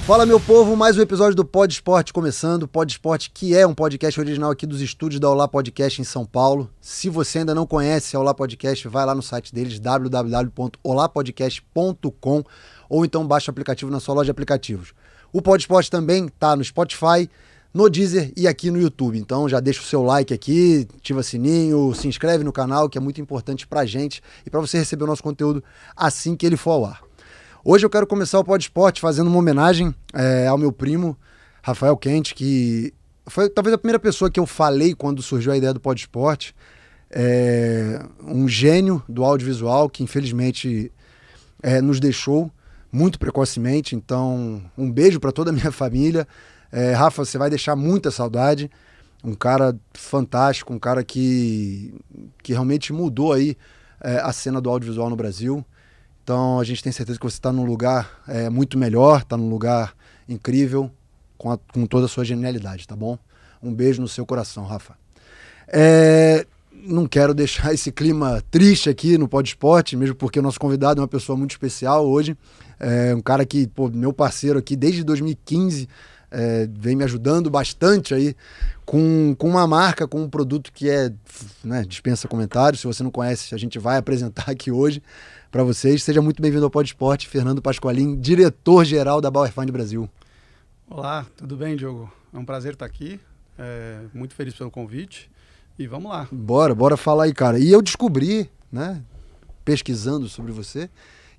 Fala, meu povo, mais um episódio do Pod Esporte começando. Pod Esporte, que é um podcast original aqui dos estúdios da Olá Podcast em São Paulo. Se você ainda não conhece a Olá Podcast, vai lá no site deles, www.olapodcast.com, ou então baixa o aplicativo na sua loja de aplicativos. O Pod Esporte também está no Spotify, no Deezer e aqui no YouTube. Então já deixa o seu like aqui, ativa sininho, se inscreve no canal, que é muito importante pra gente e para você receber o nosso conteúdo assim que ele for ao ar. Hoje eu quero começar o Pod Esporte fazendo uma homenagem ao meu primo, Rafael Quente, que foi talvez a primeira pessoa que eu falei quando surgiu a ideia do Pod Esporte. Um gênio do audiovisual que infelizmente nos deixou muito precocemente. Então, um beijo para toda a minha família. Rafa, você vai deixar muita saudade. Um cara fantástico, um cara que realmente mudou aí a cena do audiovisual no Brasil. Então a gente tem certeza que você está num lugar muito melhor, está num lugar incrível, com toda a sua genialidade, tá bom? Um beijo no seu coração, Rafa. Não quero deixar esse clima triste aqui no Pod Esporte, mesmo porque o nosso convidado é uma pessoa muito especial hoje. Um cara que, meu parceiro aqui desde 2015, vem me ajudando bastante aí com uma marca, com um produto que dispensa comentários. Se você não conhece, a gente vai apresentar aqui hoje para vocês. Seja muito bem-vindo ao Pod Esporte, Fernando Pasqualin, diretor-geral da Bauer Fund Brasil. Olá, tudo bem, Diogo? É um prazer estar aqui, muito feliz pelo convite e vamos lá. Bora falar aí, cara. E eu descobri, pesquisando sobre você,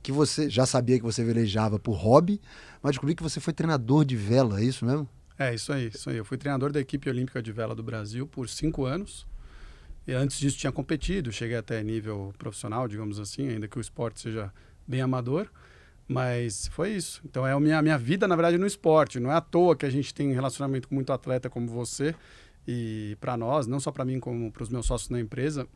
que você já sabia que você velejava por hobby, mas descobri que você foi treinador de vela, é isso mesmo? Isso aí. Eu fui treinador da equipe olímpica de vela do Brasil por 5 anos. E antes disso tinha competido, cheguei até nível profissional, digamos assim, ainda que o esporte seja bem amador, mas foi isso. Então a minha vida, na verdade, no esporte. Não é à toa que a gente tem relacionamento com muito atleta como você, e para nós, não só para mim, como para os meus sócios na empresa,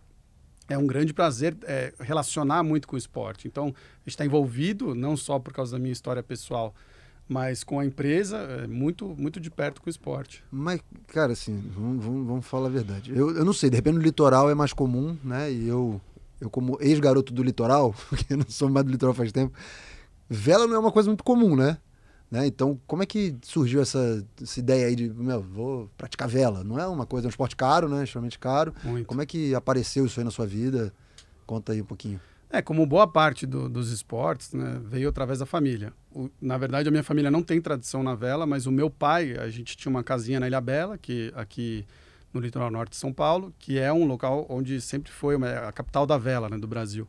é um grande prazer relacionar muito com o esporte. Então a gente está envolvido, não só por causa da minha história pessoal, mas com a empresa, muito, muito de perto com o esporte. Mas, cara, assim, vamos falar a verdade. Eu não sei, de repente no litoral é mais comum, né? E eu como ex-garoto do litoral, porque eu não sou mais do litoral faz tempo, vela não é uma coisa muito comum, né? Então, como é que surgiu essa ideia aí de, vou praticar vela? Não é uma coisa, é um esporte caro, né? Extremamente caro. Muito. Como é que apareceu isso aí na sua vida? Conta aí um pouquinho. Como boa parte dos esportes, né, veio através da família. Na verdade, a minha família não tem tradição na vela, mas o meu pai, a gente tinha uma casinha na Ilhabela, aqui no litoral norte de São Paulo, que é um local onde sempre foi a capital da vela, né, do Brasil.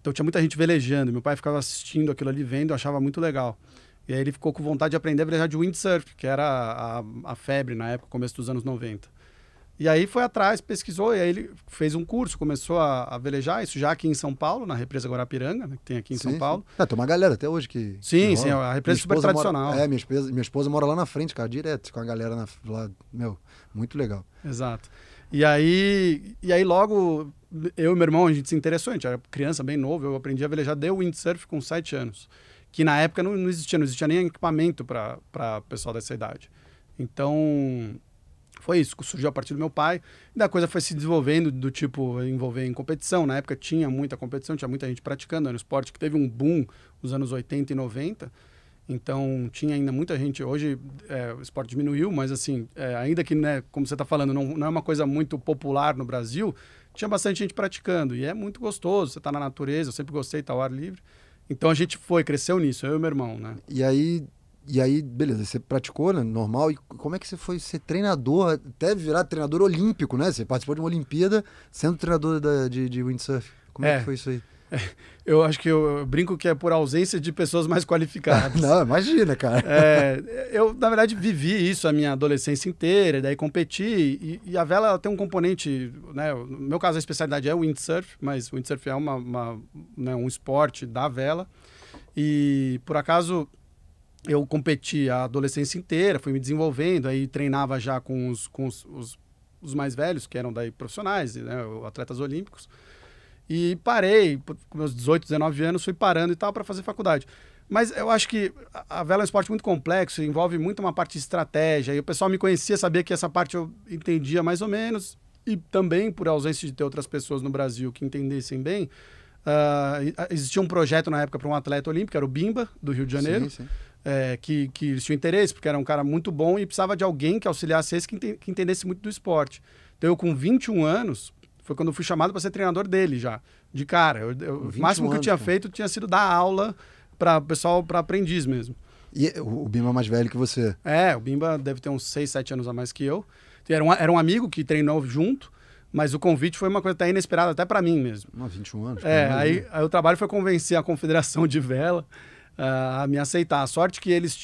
Então tinha muita gente velejando, meu pai ficava assistindo aquilo ali, vendo, eu achava muito legal. E aí ele ficou com vontade de aprender a velejar de windsurf, que era a febre na época, começo dos anos 90. E aí foi atrás, pesquisou, e aí ele fez um curso, começou a velejar, isso já aqui em São Paulo, na represa Guarapiranga, né, que tem aqui em São Paulo. Tem uma galera até hoje que... Sim, a represa é super tradicional. Minha esposa mora lá na frente, cara, direto, com a galera lá, muito legal. Exato. E aí logo, eu e meu irmão, a gente se interessou, a gente era criança, bem novo, eu aprendi a velejar de windsurf com 7 anos, que na época não existia nem equipamento para o pessoal dessa idade. Então... foi isso, surgiu a partir do meu pai, e a coisa foi se desenvolvendo do tipo, envolver em competição. Na época tinha muita competição, tinha muita gente praticando, era um esporte que teve um boom nos anos 80 e 90, então tinha ainda muita gente. Hoje o esporte diminuiu, mas assim, ainda que, né, como você está falando, não é uma coisa muito popular no Brasil, tinha bastante gente praticando, e é muito gostoso, você está na natureza, eu sempre gostei de estar ao ar livre, então a gente cresceu nisso, eu e meu irmão, né? E aí, beleza, você praticou, né, normal, e como é que você foi ser treinador, até virar treinador olímpico, né? Você participou de uma Olimpíada sendo treinador de windsurf. Como é que foi isso aí? Eu acho que eu brinco que é por ausência de pessoas mais qualificadas. Não, imagina, cara. Eu, na verdade, vivi isso a minha adolescência inteira, daí competi, e a vela ela tem um componente, né? No meu caso, a especialidade é o windsurf, mas o windsurf é um esporte da vela, e por acaso... eu competi a adolescência inteira, fui me desenvolvendo, aí treinava já com os mais velhos, que eram daí profissionais, né, atletas olímpicos, e parei, com meus 18, 19 anos, fui parando e tal para fazer faculdade. Mas eu acho que a vela é um esporte muito complexo, envolve muito uma parte de estratégia, e o pessoal me conhecia, sabia que essa parte eu entendia mais ou menos, e também por ausência de ter outras pessoas no Brasil que entendessem bem, existia um projeto na época para um atleta olímpico, era o Bimba, do Rio de Janeiro. Sim. que eles tinham interesse, porque era um cara muito bom e precisava de alguém que auxiliasse esse, que entendesse muito do esporte. Então eu com 21 anos, foi quando eu fui chamado para ser treinador dele já, de cara. O máximo que eu tinha feito tinha sido dar aula para o pessoal, para aprendiz mesmo. E o Bimba é mais velho que você? O Bimba deve ter uns 6, 7 anos a mais que eu. Era um amigo que treinou junto, mas o convite foi uma coisa até inesperada, até para mim mesmo. 21 anos? Aí o trabalho foi convencer a Confederação de Vela a me aceitar. A sorte que eles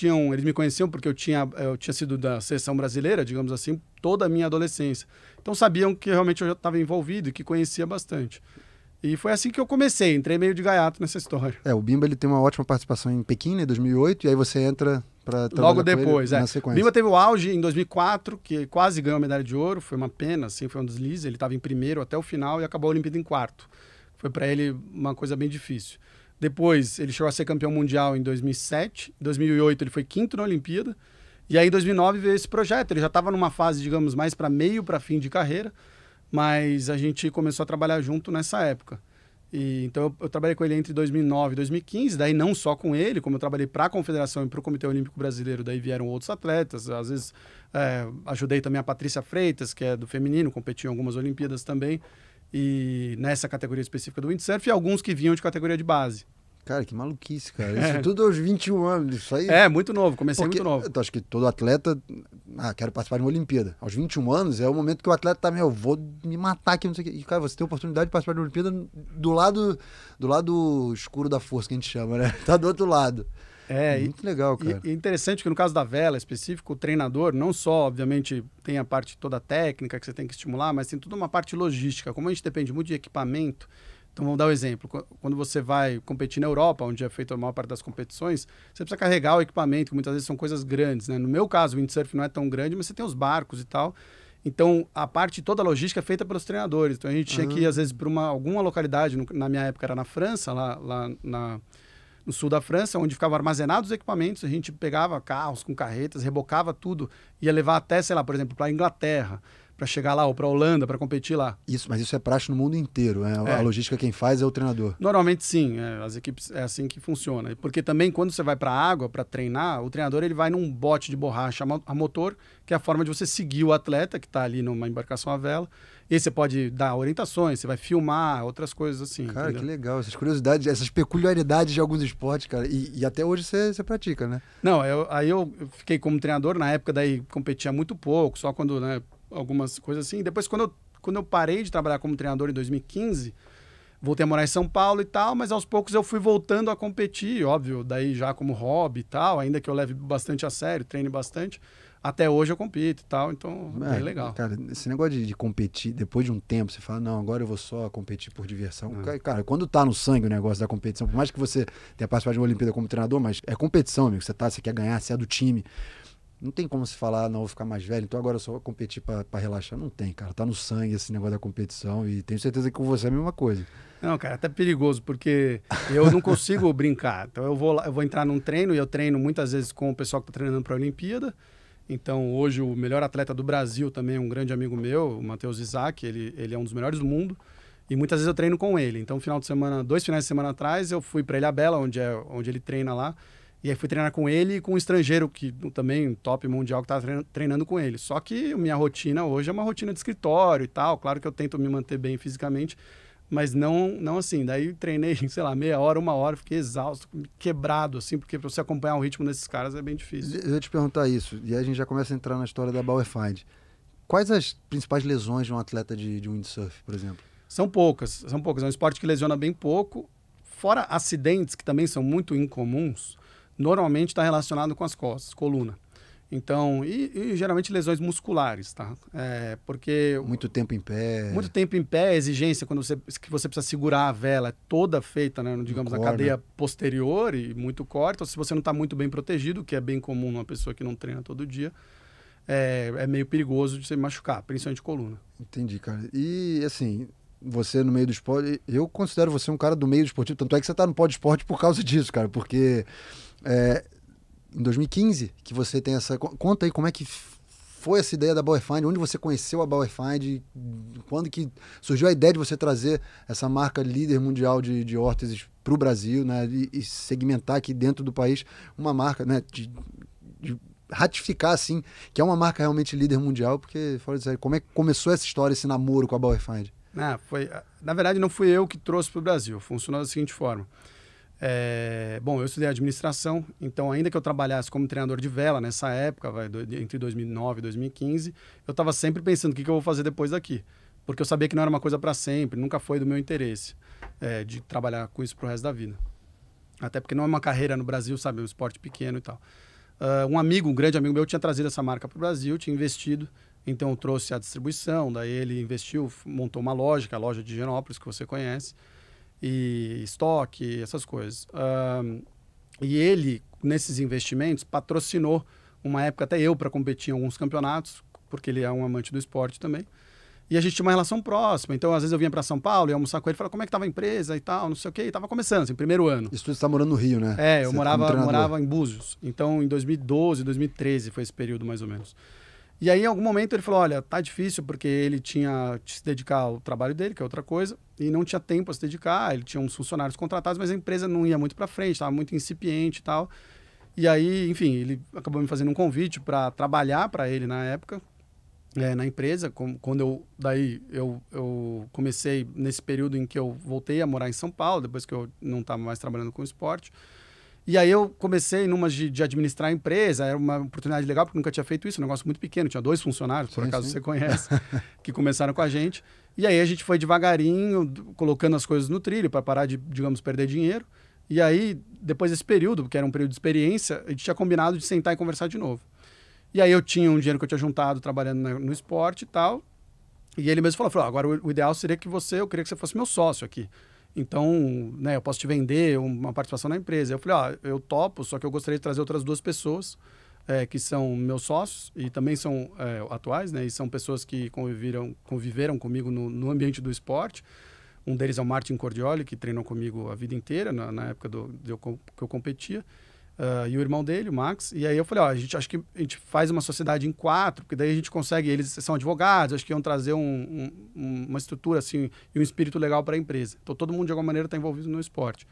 me conheciam porque eu tinha sido da seleção brasileira, digamos assim, toda a minha adolescência. Então sabiam que realmente eu já estava envolvido e que conhecia bastante. E foi assim que eu comecei, entrei meio de gaiato nessa história. O Bimba ele tem uma ótima participação em Pequim, né, em 2008, e aí você entra para trabalhar logo depois, na sequência. O Bimba teve o auge em 2004, que quase ganhou a medalha de ouro, foi uma pena, assim, foi um deslize, ele estava em primeiro até o final e acabou a Olimpíada em quarto. Foi para ele uma coisa bem difícil. Depois, ele chegou a ser campeão mundial em 2007, em 2008 ele foi quinto na Olimpíada, e aí em 2009 veio esse projeto, ele já estava numa fase, digamos, mais para meio para fim de carreira, mas a gente começou a trabalhar junto nessa época. Então eu trabalhei com ele entre 2009 e 2015, daí não só com ele, como eu trabalhei para a Confederação e para o Comitê Olímpico Brasileiro, daí vieram outros atletas, às vezes ajudei também a Patrícia Freitas, que é do feminino, competiu em algumas Olimpíadas também, e nessa categoria específica do windsurf, e alguns que vinham de categoria de base. Cara, que maluquice, cara. Isso tudo aos 21 anos, isso aí... muito novo, comecei muito novo. Eu acho que todo atleta... quero participar de uma Olimpíada. Aos 21 anos é o momento que o atleta tá, vou me matar aqui, não sei o quê. E, cara, você tem a oportunidade de participar de uma Olimpíada do lado escuro da força, que a gente chama, né? Tá do outro lado. Muito legal, cara. E interessante que no caso da vela específico, o treinador não só, obviamente, tem a parte toda técnica que você tem que estimular, mas tem toda uma parte logística. Como a gente depende muito de equipamento, então vamos dar um exemplo. Quando você vai competir na Europa, onde é feita a maior parte das competições, você precisa carregar o equipamento, que muitas vezes são coisas grandes, né? No meu caso, o windsurf não é tão grande, mas você tem os barcos e tal. Então, a parte toda a logística é feita pelos treinadores. Então, a gente tinha que ir, às vezes, para alguma localidade, na minha época era na França, lá no sul da França, onde ficavam armazenados os equipamentos, a gente pegava carros com carretas, rebocava tudo, ia levar até, sei lá, por exemplo, para a Inglaterra, para chegar lá, ou para a Holanda, para competir lá. Mas isso é praxe no mundo inteiro, né? A logística quem faz é o treinador. Normalmente sim, as equipes é assim que funciona. Porque também quando você vai para a água para treinar, o treinador ele vai num bote de borracha a motor, que é a forma de você seguir o atleta que está ali numa embarcação à vela. E você pode dar orientações, você vai filmar, outras coisas assim. Cara, entendeu? Que legal, essas curiosidades, essas peculiaridades de alguns esportes, cara. E até hoje você pratica, né? Não, aí eu fiquei como treinador, na época daí competia muito pouco, só quando, né, algumas coisas assim. Depois, quando eu parei de trabalhar como treinador em 2015, voltei a morar em São Paulo e tal, mas aos poucos eu fui voltando a competir, óbvio, daí já como hobby e tal, ainda que eu leve bastante a sério, treine bastante. Até hoje eu compito e tal, então é legal. Cara, esse negócio de competir, depois de um tempo, você fala, não, agora eu vou só competir por diversão. Cara, quando tá no sangue o negócio da competição, por mais que você tenha participado de uma Olimpíada como treinador, mas é competição, amigo, você quer ganhar, você é do time. Não tem como se falar, não, vou ficar mais velho, então agora eu só vou competir pra relaxar. Não tem, cara, tá no sangue esse negócio da competição e tenho certeza que com você é a mesma coisa. Não, cara, é até perigoso, porque eu não consigo brincar. Então eu vou entrar num treino e eu treino muitas vezes com o pessoal que tá treinando pra Olimpíada. Então, hoje, o melhor atleta do Brasil também é um grande amigo meu, o Matheus Isaac, ele é um dos melhores do mundo, e muitas vezes eu treino com ele. Então, 2 finais de semana atrás, eu fui para Ilhabela, onde ele treina lá, e aí fui treinar com ele e com um estrangeiro, que também top mundial, que estava treinando com ele. Só que minha rotina hoje é uma rotina de escritório e tal, claro que eu tento me manter bem fisicamente, mas não assim. Daí treinei, sei lá, meia hora, 1 hora, fiquei exausto, quebrado, assim, porque para você acompanhar o ritmo desses caras é bem difícil. Eu ia te perguntar isso, e aí a gente já começa a entrar na história da Bauerfeind. Quais as principais lesões de um atleta de windsurf, por exemplo? São poucas. É um esporte que lesiona bem pouco. Fora acidentes, que também são muito incomuns, normalmente está relacionado com as costas, coluna. Então, e geralmente lesões musculares, tá? Porque... Muito tempo em pé. Muito tempo em pé, a exigência que você precisa segurar a vela é toda feita, né, digamos, na cadeia posterior e muito corte. Então, se você não está muito bem protegido, que é bem comum numa pessoa que não treina todo dia, é meio perigoso de você machucar, principalmente coluna. Entendi, cara. E, assim, você no meio do esporte, eu considero você um cara do meio do esportivo, tanto é que você está no Pod Esporte por causa disso, cara, porque... em 2015, que você tem essa... Conta aí como é que foi essa ideia da Bauer Find? Onde você conheceu a Bauer Find? Quando que surgiu a ideia de você trazer essa marca líder mundial de órteses para o Brasil, né? E segmentar aqui dentro do país uma marca, né? De ratificar, assim, que é uma marca realmente líder mundial, porque, fora disso aí, como é que começou essa história, esse namoro com a Bauer Find? Na verdade, não fui eu que trouxe para o Brasil. Funcionou da seguinte forma. Bom, eu estudei administração, então ainda que eu trabalhasse como treinador de vela nessa época, entre 2009 e 2015, eu estava sempre pensando o que eu vou fazer depois daqui. Porque eu sabia que não era uma coisa para sempre, nunca foi do meu interesse de trabalhar com isso pro resto da vida. Até porque não é uma carreira no Brasil, sabe, um esporte pequeno e tal. Um grande amigo meu tinha trazido essa marca para o Brasil, tinha investido, então eu trouxe a distribuição, daí ele investiu, montou uma loja, que é a loja de Higienópolis, que você conhece, e estoque, essas coisas. E ele, nesses investimentos, patrocinou, uma época até eu, para competir em alguns campeonatos, porque ele é um amante do esporte também. E a gente tinha uma relação próxima, então às vezes eu vinha para São Paulo, ia almoçar com ele, falava como é que estava a empresa e tal, não sei o quê, e estava começando, assim, primeiro ano. Isso você está morando no Rio, né? Eu morava em Búzios, então em 2012, 2013 foi esse período mais ou menos. E aí em algum momento ele falou, olha, tá difícil porque ele tinha que se dedicar ao trabalho dele, que é outra coisa, e não tinha tempo a se dedicar, ele tinha uns funcionários contratados, mas a empresa não ia muito para frente, estava muito incipiente e tal. E aí, enfim, ele acabou me fazendo um convite para trabalhar para ele na época, na empresa, quando eu comecei nesse período em que eu voltei a morar em São Paulo, depois que eu não estava mais trabalhando com esporte. E aí eu comecei numas de administrar a empresa, era uma oportunidade legal, porque nunca tinha feito isso, um negócio muito pequeno, tinha 2 funcionários, por acaso você conhece, que começaram com a gente. E aí a gente foi devagarinho, colocando as coisas no trilho, para parar de, digamos, perder dinheiro. E aí, depois desse período, que era um período de experiência, a gente tinha combinado de sentar e conversar de novo. E aí eu tinha um dinheiro que eu tinha juntado trabalhando no esporte e tal. E ele mesmo falou, agora o ideal seria eu queria que você fosse meu sócio aqui. Então, né, eu posso te vender uma participação na empresa. Eu falei, eu topo, só que eu gostaria de trazer outras 2 pessoas que são meus sócios e também são atuais, né, e são pessoas que conviveram comigo no ambiente do esporte. Um deles é o Martin Cordioli, que treinou comigo a vida inteira, na época que eu competia. E o irmão dele, o Max. E aí eu falei, acho que a gente faz uma sociedade em 4, porque daí a gente consegue, eles são advogados, acho que iam trazer uma estrutura assim, e um espírito legal para a empresa. Então todo mundo de alguma maneira está envolvido no esporte.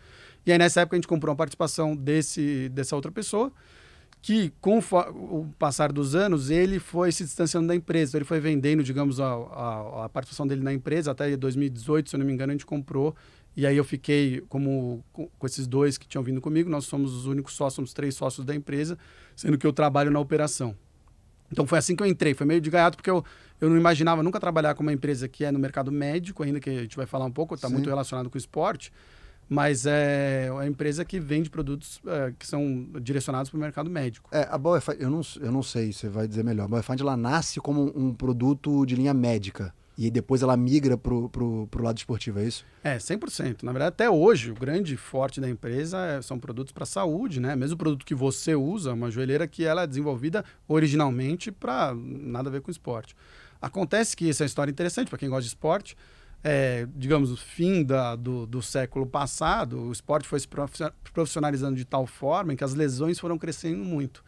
E aí nessa época a gente comprou uma participação dessa outra pessoa, que com o passar dos anos ele foi se distanciando da empresa. Então ele foi vendendo, digamos, a participação dele na empresa. Até 2018, se eu não me engano, a gente comprou. E aí eu fiquei com esses 2 que tinham vindo comigo. Nós somos os únicos sócios, somos 3 sócios da empresa, sendo que eu trabalho na operação. Então foi assim que eu entrei, foi meio de gaiato, porque eu não imaginava nunca trabalhar com uma empresa que é no mercado médico, ainda que a gente vai falar um pouco, está muito relacionado com o esporte, mas é uma empresa que vende produtos que são direcionados para o mercado médico. A Bauer Find, eu não sei, você vai dizer melhor. A Bauer Find, ela nasce como um produto de linha médica. E depois ela migra pro lado esportivo, é isso? 100%. Na verdade, até hoje, o grande forte da empresa são produtos para a saúde, né? Mesmo o produto que você usa, uma joelheira que ela é desenvolvida originalmente para nada a ver com esporte. Acontece que essa é uma história interessante para quem gosta de esporte. Digamos, o fim do século passado, o esporte foi se profissionalizando de tal forma em que as lesões foram crescendo muito.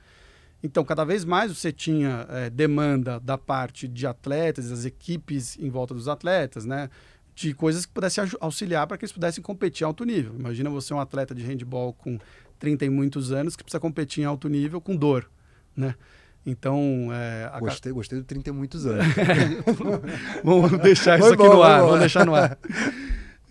Então, cada vez mais você tinha demanda da parte de atletas, das equipes em volta dos atletas, né? De coisas que pudessem auxiliar para que eles pudessem competir a alto nível. Imagina você um atleta de handebol com 30 e muitos anos que precisa competir em alto nível com dor, né? Então... Gostei do 30 e muitos anos. Vamos deixar isso aqui no ar, vamos deixar no ar.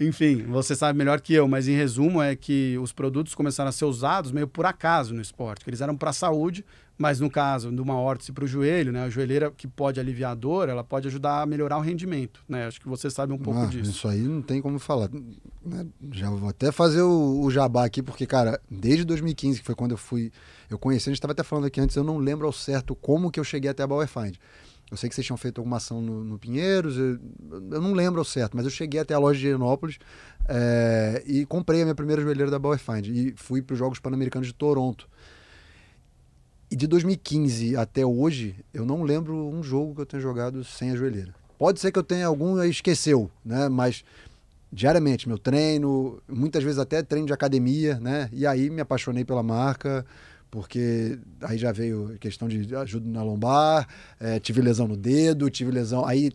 Enfim, você sabe melhor que eu, mas em resumo é que os produtos começaram a ser usados meio por acaso no esporte, que eles eram para a saúde, mas no caso de uma órtese para o joelho, né, a joelheira que pode aliviar a dor, ela pode ajudar a melhorar o rendimento, né? Acho que você sabe um pouco disso. Isso aí não tem como falar. Já vou até fazer o jabá aqui, porque, cara, desde 2015, que foi quando eu conheci, a gente estava até falando aqui antes, eu não lembro ao certo como que eu cheguei até a Bauer Find. Eu sei que vocês tinham feito alguma ação no Pinheiros, eu não lembro ao certo, mas eu cheguei até a loja de Higienópolis e comprei a minha primeira joelheira da Bauer Find e fui para os Jogos Pan-Americanos de Toronto. E de 2015 até hoje, eu não lembro um jogo que eu tenha jogado sem a joelheira. Pode ser que eu tenha algum e esqueceu, né? Mas diariamente, meu treino, muitas vezes até treino de academia, né? E aí me apaixonei pela marca, porque aí já veio a questão de ajuda na lombar, tive lesão no dedo, tive lesão... Aí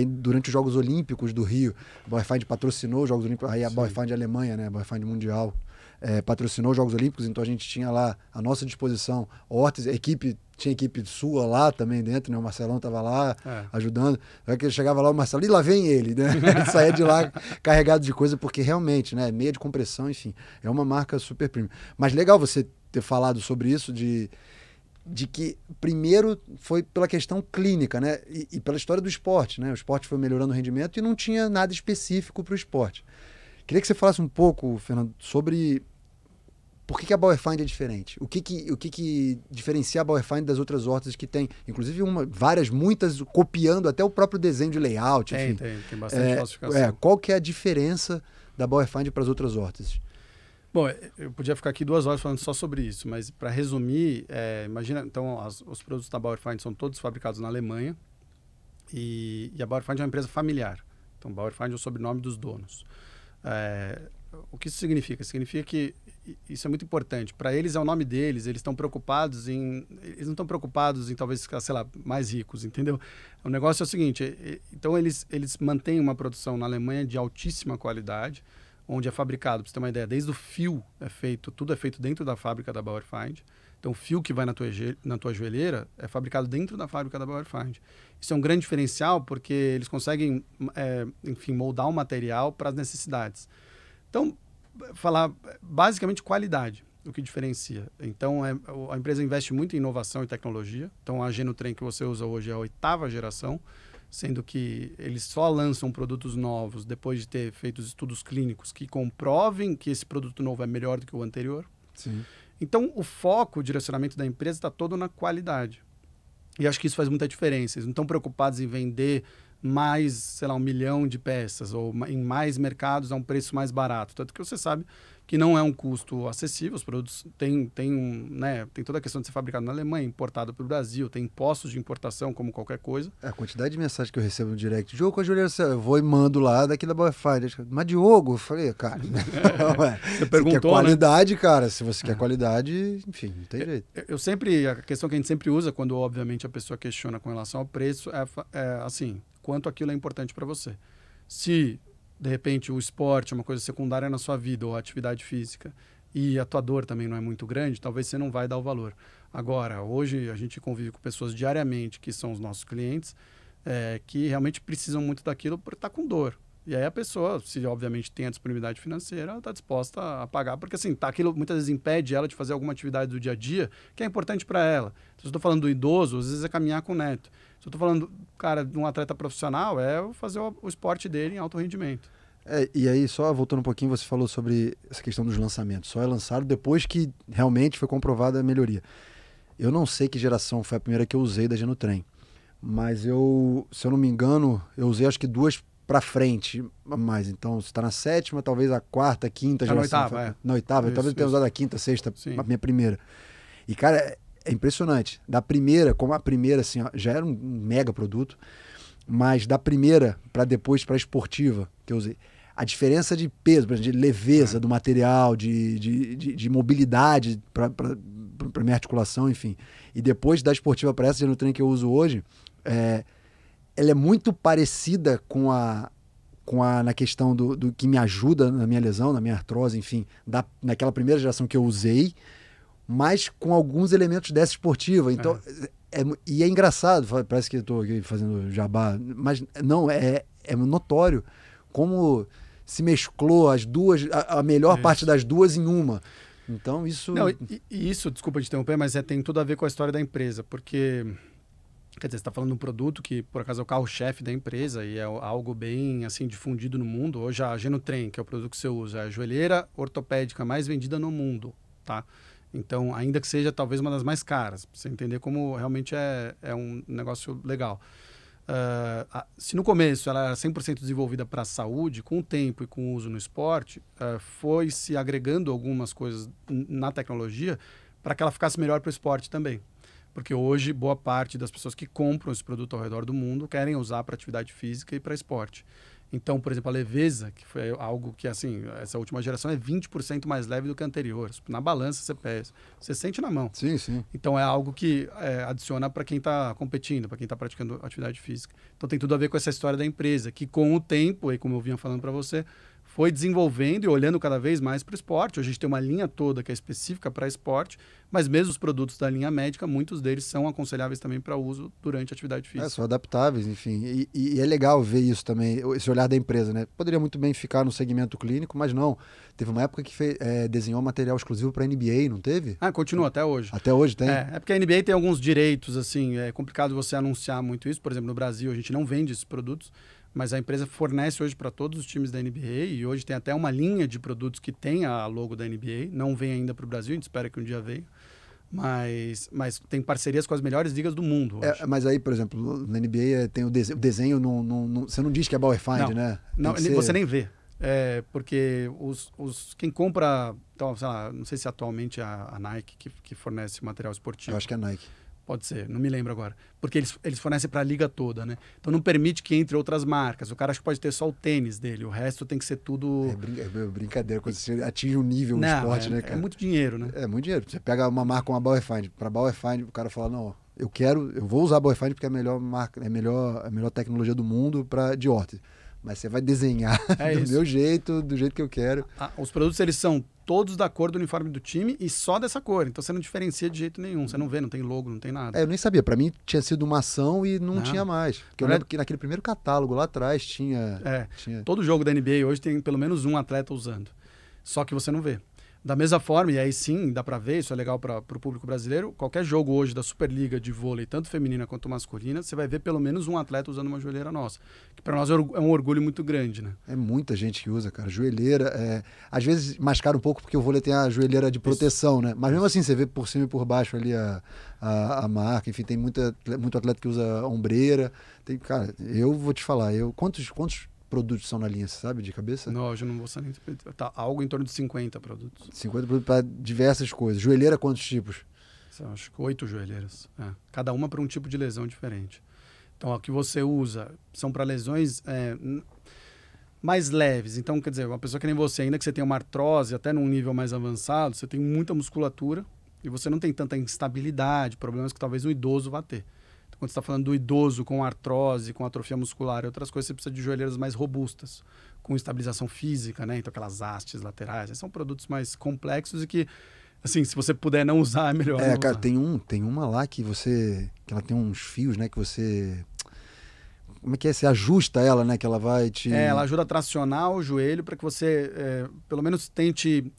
durante os Jogos Olímpicos do Rio, a Bauerfeind patrocinou os Jogos Olímpicos, aí a Bauerfeind Alemanha, né, a Bauerfeind Mundial, patrocinou os Jogos Olímpicos, então a gente tinha lá à nossa disposição órteses, tinha equipe sua lá também dentro, né? O Marcelão estava lá ajudando. Aí que ele chegava lá, o Marcelo, e lá vem ele, né? Ele saía de lá carregado de coisa, porque realmente, né? Meia de compressão, enfim, é uma marca super premium. Mas legal você ter falado sobre isso, de que primeiro foi pela questão clínica, né? E pela história do esporte, né? O esporte foi melhorando o rendimento e não tinha nada específico para o esporte. Queria que você falasse um pouco, Fernando, sobre por que a Bauerfeind é diferente. O que diferencia a Bauerfeind das outras órteses que tem, inclusive muitas copiando até o próprio desenho de layout. Enfim. Tem bastante falsificação. Qual que é a diferença da Bauerfeind para as outras órteses? Bom, eu podia ficar aqui 2 horas falando só sobre isso, mas para resumir, imagina, então, os produtos da Bauerfeind são todos fabricados na Alemanha e a Bauerfeind é uma empresa familiar. Então, Bauerfeind é o sobrenome dos donos. O que isso significa? Significa que isso é muito importante. Para eles é o nome deles, eles estão preocupados eles não estão preocupados em talvez ficar, sei lá, mais ricos, entendeu? O negócio é o seguinte, então eles mantêm uma produção na Alemanha de altíssima qualidade, onde é fabricado, para você ter uma ideia, desde o fio tudo é feito dentro da fábrica da Bauerfeind. Então, o fio que vai na tua joelheira é fabricado dentro da fábrica da Bauerfeind. Isso é um grande diferencial porque eles conseguem, enfim, moldar o material para as necessidades. Então, falar basicamente qualidade, o que diferencia. Então, a empresa investe muito em inovação e tecnologia. Então, a Genotrem que você usa hoje é a 8ª geração, sendo que eles só lançam produtos novos depois de ter feito os estudos clínicos que comprovem que esse produto novo é melhor do que o anterior. Sim. Então, o foco, o direcionamento da empresa está todo na qualidade. E acho que isso faz muita diferença. Eles não estão preocupados em vender mais, sei lá, 1 milhão de peças ou em mais mercados a um preço mais barato. Tanto que você sabe que não é um custo acessível. Os produtos têm toda a questão de ser fabricado na Alemanha, importado para o Brasil, tem impostos de importação como qualquer coisa. A quantidade de mensagens que eu recebo no direct, Diogo, com a Juliana, eu vou e mando lá daqui da Bauerfeind. Mas Diogo, eu falei, cara, você perguntou, quer qualidade, né? Cara, se você quer qualidade, enfim, não tem jeito. A questão que a gente sempre usa quando, obviamente, a pessoa questiona com relação ao preço é assim, quanto aquilo é importante para você. Se, de repente, o esporte é uma coisa secundária na sua vida, ou a atividade física, e a tua dor também não é muito grande, talvez você não vai dar o valor. Agora, hoje a gente convive com pessoas diariamente, que são os nossos clientes, que realmente precisam muito daquilo por estar com dor. E aí a pessoa, se obviamente tem a disponibilidade financeira, ela está disposta a pagar, porque assim, aquilo muitas vezes impede ela de fazer alguma atividade do dia a dia que é importante para ela. Se eu estou falando do idoso, às vezes é caminhar com o neto. Se eu estou falando, cara, de um atleta profissional, é fazer o esporte dele em alto rendimento. E aí, só voltando um pouquinho, você falou sobre essa questão dos lançamentos. Só é lançado depois que realmente foi comprovada a melhoria. Eu não sei que geração foi a primeira que eu usei da Genotrem, mas se eu não me engano, eu usei acho que 2 para frente, mas então você está na 7ª, talvez a 4ª, 5ª geração. Na 8ª, talvez eu tenha usado a 5ª, 6ª, a minha primeira. E cara, é impressionante. Da primeira, como a primeira assim, ó, já era um mega produto, mas da primeira para depois para a esportiva que eu usei, a diferença de peso, de leveza do material, de mobilidade para minha articulação, enfim. E depois da esportiva para essa Genotrem que eu uso hoje, ela é muito parecida na questão do que me ajuda na minha lesão, na minha artrose, enfim, naquela primeira geração que eu usei, mas com alguns elementos dessa esportiva. Então, e é engraçado, parece que eu estou aqui fazendo jabá, mas não, é notório como se mesclou as duas, a melhor parte das duas em uma. Então, isso... Não, isso, desculpa te interromper, mas tem tudo a ver com a história da empresa, porque... Quer dizer, você está falando de um produto que, por acaso, é o carro-chefe da empresa e é algo bem, assim, difundido no mundo. Hoje, a Genotrem, que é o produto que você usa, é a joelheira ortopédica mais vendida no mundo, tá? Então, ainda que seja, talvez, uma das mais caras, para você entender como realmente é um negócio legal. Se no começo ela era 100% desenvolvida para a saúde, com o tempo e com o uso no esporte, foi se agregando algumas coisas na tecnologia para que ela ficasse melhor para o esporte também. Porque hoje, boa parte das pessoas que compram esse produto ao redor do mundo querem usar para atividade física e para esporte. Então, por exemplo, a leveza, que foi algo que, assim, essa última geração é 20% mais leve do que a anterior. Na balança você pesa, você sente na mão. Sim, sim. Então é algo que adiciona para quem está competindo, para quem está praticando atividade física. Então tem tudo a ver com essa história da empresa, que com o tempo, e como eu vinha falando para você, foi desenvolvendo e olhando cada vez mais para o esporte. Hoje a gente tem uma linha toda que é específica para esporte, mas mesmo os produtos da linha médica, muitos deles são aconselháveis também para uso durante a atividade física. São adaptáveis, enfim. E é legal ver isso também, esse olhar da empresa, né? Poderia muito bem ficar no segmento clínico, mas não. Teve uma época que desenhou material exclusivo para a NBA, não teve? Continua até hoje. Até hoje tem? É porque a NBA tem alguns direitos, assim, é complicado você anunciar muito isso. Por exemplo, no Brasil a gente não vende esses produtos, mas a empresa fornece hoje para todos os times da NBA e hoje tem até uma linha de produtos que tem a logo da NBA. Não vem ainda para o Brasil, a gente espera que um dia venha. Mas tem parcerias com as melhores ligas do mundo hoje. Mas aí, por exemplo, na NBA tem o desenho, você não diz que é Bauerfeind, né? Não, você nem vê. Porque quem compra, então, sei lá, não sei se atualmente é a Nike que fornece material esportivo. Eu acho que é a Nike. Pode ser, não me lembro agora. Porque eles fornecem para a liga toda, né? Então não permite que entre outras marcas. O cara acho que pode ter só o tênis dele, o resto tem que ser tudo... É brincadeira, quando você atinge um nível no esporte, né, cara? É muito dinheiro, né? É muito dinheiro. Você pega uma marca como a Bauerfeind, para Bauerfeind, o cara fala, não, eu vou usar a Bauerfeind porque é a melhor marca, é a melhor tecnologia do mundo de órtese. Mas você vai desenhar do meu jeito, do jeito que eu quero. Os produtos, eles são todos da cor do uniforme do time e só dessa cor. Então você não diferencia de jeito nenhum. Você não vê, não tem logo, não tem nada. Eu nem sabia. Para mim tinha sido uma ação e não tinha mais. Porque eu lembro que naquele primeiro catálogo lá atrás tinha... Todo jogo da NBA hoje tem pelo menos um atleta usando. Só que você não vê. Da mesma forma, e aí sim, dá para ver, isso é legal para o público brasileiro, qualquer jogo hoje da Superliga de vôlei, tanto feminina quanto masculina, você vai ver pelo menos um atleta usando uma joelheira nossa. Que para nós é um orgulho muito grande, né? É muita gente que usa, cara. Joelheira, às vezes mascara um pouco porque o vôlei tem a joelheira de proteção, né? Mas mesmo assim, você vê por cima e por baixo ali a marca. Enfim, tem muito atleta que usa ombreira. Cara, eu vou te falar, quantos produtos são na linha, você sabe, de cabeça? Não, hoje eu não vou saber. Tá algo em torno de 50 produtos. 50 produtos para diversas coisas. Joelheira, quantos tipos? Acho que 8 joelheiras. Cada uma para um tipo de lesão diferente. Então, o que você usa são para lesões mais leves. Então, quer dizer, uma pessoa que nem você, ainda que você tenha uma artrose, até num nível mais avançado, você tem muita musculatura e você não tem tanta instabilidade, problemas que talvez um idoso vá ter. Quando você está falando do idoso com artrose, com atrofia muscular e outras coisas, você precisa de joelheiras mais robustas, com estabilização física, né? Então aquelas hastes laterais, esses são produtos mais complexos e que, assim, se você puder não usar, é melhor não cara, usar. tem uma lá que ela tem uns fios, né, que você... Como é que é? Você ajusta ela, né, que ela vai te... ela ajuda a tracionar o joelho para que você, pelo menos tente...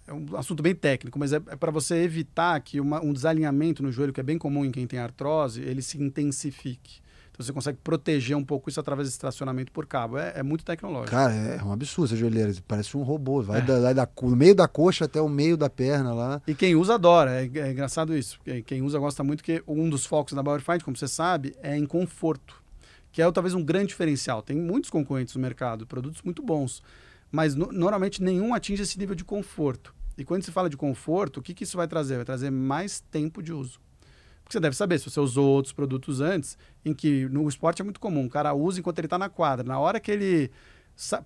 É um assunto bem técnico, mas é para você evitar que um desalinhamento no joelho, que é bem comum em quem tem artrose, ele se intensifique. Então você consegue proteger um pouco isso através desse tracionamento por cabo. É muito tecnológico. Cara, é um absurdo essa joelheira. Parece um robô. Vai do meio da coxa até o meio da perna lá. E quem usa adora. É engraçado isso. Quem usa gosta muito, porque um dos focos da Bauerfeind, como você sabe, é em conforto, que é talvez um grande diferencial. Tem muitos concorrentes no mercado, produtos muito bons, mas normalmente nenhum atinge esse nível de conforto. E quando se fala de conforto, o que isso vai trazer? Vai trazer mais tempo de uso. Porque você deve saber, se você usou outros produtos antes, em que no esporte é muito comum, o cara usa enquanto ele está na quadra. Na hora que ele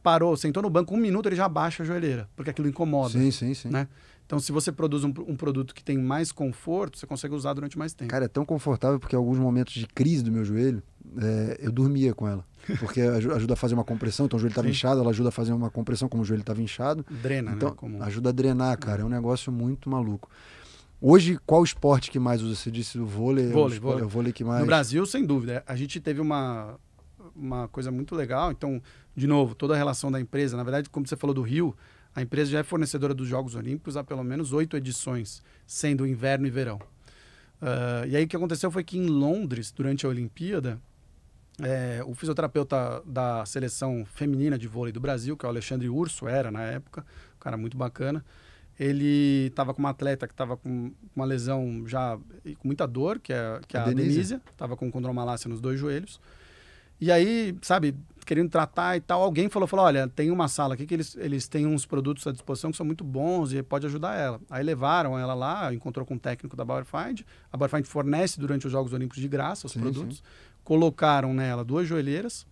parou, sentou no banco, 1 minuto, ele já baixa a joelheira, porque aquilo incomoda. Sim. Né? Então, se você produz um produto que tem mais conforto, você consegue usar durante mais tempo. Cara, é tão confortável porque em alguns momentos de crise do meu joelho, eu dormia com ela. Porque ajuda a fazer uma compressão, então o joelho estava inchado, ela ajuda a fazer uma compressão como o joelho estava inchado. Drena, então, né? Como... ajuda a drenar, cara. É um negócio muito maluco. Hoje, qual esporte que mais usa? Você disse o vôlei? Vôlei. É o vôlei que mais... No Brasil, sem dúvida. A gente teve uma coisa muito legal. Então, de novo, toda a relação da empresa. Na verdade, como você falou do Rio, a empresa já é fornecedora dos Jogos Olímpicos há pelo menos 8 edições, sendo inverno e verão. E aí o que aconteceu foi que em Londres, durante a Olimpíada, o fisioterapeuta da seleção feminina de vôlei do Brasil, que é o Alexandre Urso, era na época, um cara muito bacana, ele estava com uma atleta que estava com uma lesão já com muita dor, que é a Denise, estava com condromalácia nos 2 joelhos. E aí, sabe, querendo tratar e tal, alguém falou, olha, tem uma sala aqui que eles têm uns produtos à disposição que são muito bons e pode ajudar ela. Aí levaram ela lá, encontrou com um técnico da Bauerfeind. A Bauerfeind fornece durante os Jogos Olímpicos de graça os produtos. Sim. Colocaram nela 2 joelheiras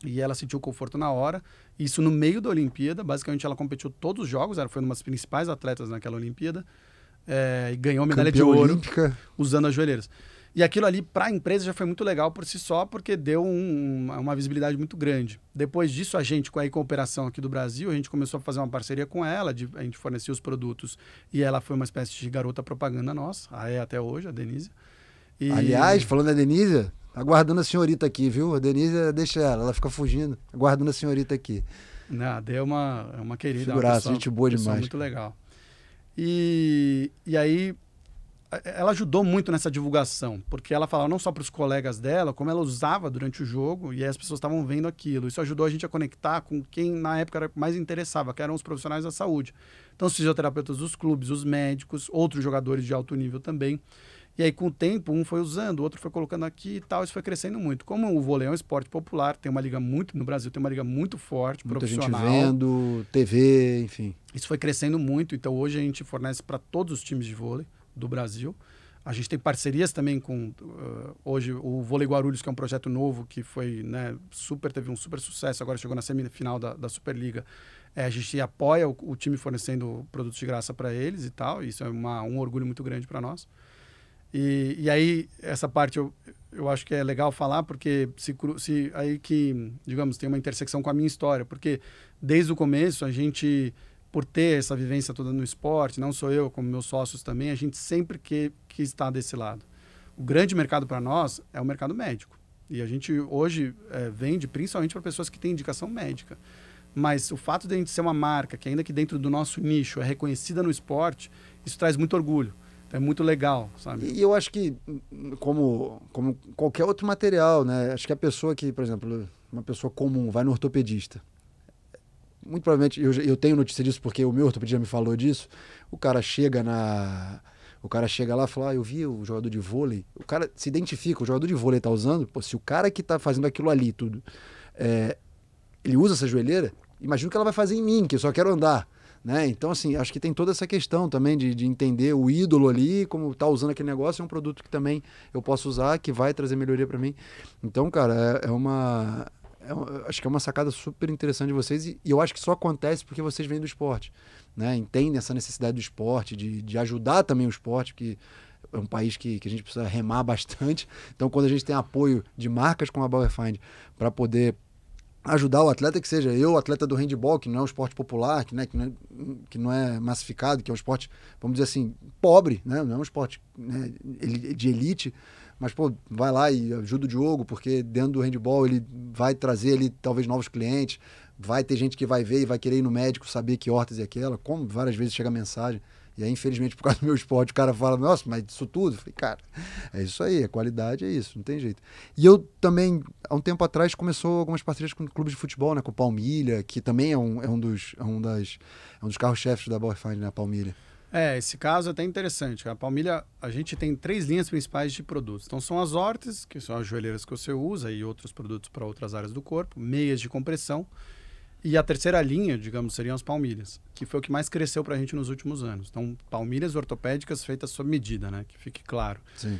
E ela sentiu conforto na hora. Isso no meio da Olimpíada. Basicamente, ela competiu todos os jogos. Ela foi uma das principais atletas naquela Olimpíada. E ganhou medalha de ouro olímpica, usando as joelheiras. E aquilo ali, para a empresa, já foi muito legal por si só, porque deu uma visibilidade muito grande. Depois disso, a gente, com a cooperação aqui do Brasil, a gente começou a fazer uma parceria com ela, a gente fornecia os produtos e ela foi uma espécie de garota propaganda nossa, até hoje, a Denise. Aliás, falando da Denise, aguardando a senhorita aqui, viu? A Denise, deixa ela fica fugindo, aguardando a senhorita aqui. Não, a Dê é uma querida, figuraça, gente boa demais. Muito legal. E aí, ela ajudou muito nessa divulgação, porque ela falava não só para os colegas dela, como ela usava durante o jogo, e aí as pessoas estavam vendo aquilo. Isso ajudou a gente a conectar com quem na época mais interessava, que eram os profissionais da saúde. Então, os fisioterapeutas dos clubes, os médicos, outros jogadores de alto nível também. E aí, com o tempo, um foi usando, o outro foi colocando aqui e tal, isso foi crescendo muito. Como o vôlei é um esporte popular, tem uma liga no Brasil tem uma liga muito forte, muita profissional. Muita gente vendo, TV, enfim. Isso foi crescendo muito, então hoje a gente fornece para todos os times de vôlei do Brasil. A gente tem parcerias também com, hoje, o Vôlei Guarulhos, que é um projeto novo, que foi, né, teve um super sucesso, agora chegou na semifinal da Superliga. A gente apoia o time fornecendo produtos de graça para eles e tal, e isso é um orgulho muito grande para nós. E aí, essa parte eu acho que é legal falar, porque aí que, digamos, tem uma intersecção com a minha história, porque desde o começo a gente, por ter essa vivência toda no esporte, não só eu, como meus sócios também, a gente sempre quis estar desse lado. O grande mercado para nós é o mercado médico. E a gente hoje vende principalmente para pessoas que têm indicação médica. Mas o fato de a gente ser uma marca que, ainda que dentro do nosso nicho, é reconhecida no esporte, isso traz muito orgulho. É muito legal, sabe? E eu acho que, como qualquer outro material, né? Acho que a pessoa que, por exemplo, uma pessoa comum vai no ortopedista, muito provavelmente, eu tenho notícia disso porque o meu ortopedista me falou disso, o cara chega lá e fala, eu vi o jogador de vôlei, o cara se identifica, o jogador de vôlei tá usando, pô, se o cara que tá fazendo aquilo ali tudo, ele usa essa joelheira, imagina o que ela vai fazer em mim, que eu só quero andar. Né? Então, assim, acho que tem toda essa questão também de entender o ídolo ali, como tá usando aquele negócio, é um produto que também eu posso usar, que vai trazer melhoria para mim. Então, cara, acho que é uma sacada super interessante de vocês e eu acho que só acontece porque vocês vêm do esporte, né? Entendem essa necessidade do esporte, de ajudar também o esporte, que é um país que a gente precisa remar bastante. Então, quando a gente tem apoio de marcas como a Bauerfeind para poder ajudar o atleta, que seja eu, atleta do handball, que não é um esporte popular, que não é massificado, que é um esporte, vamos dizer assim, pobre, né? Não é um esporte, né, de elite, mas pô, vai lá e ajuda o Diogo, porque dentro do handball ele vai trazer ali talvez novos clientes, vai ter gente que vai ver e vai querer ir no médico saber que órtese é aquela, como várias vezes chega a mensagem. E aí, infelizmente, por causa do meu esporte, o cara fala, nossa, mas isso tudo? Eu falei, cara, é isso aí, a qualidade é isso, não tem jeito. E eu também, há um tempo atrás, começou algumas parcerias com clubes de futebol, né, com o Palmilha, que também é um dos carros-chefes da Bauerfeind, né, a Palmilha. Esse caso é até interessante. A Palmilha, a gente tem 3 linhas principais de produtos. Então, são as órteses, que são as joelheiras que você usa, e outros produtos para outras áreas do corpo, meias de compressão. E a terceira linha, digamos, seriam as palmilhas, que foi o que mais cresceu para a gente nos últimos anos. Então, palmilhas ortopédicas feitas sob medida, né? Que fique claro. Sim.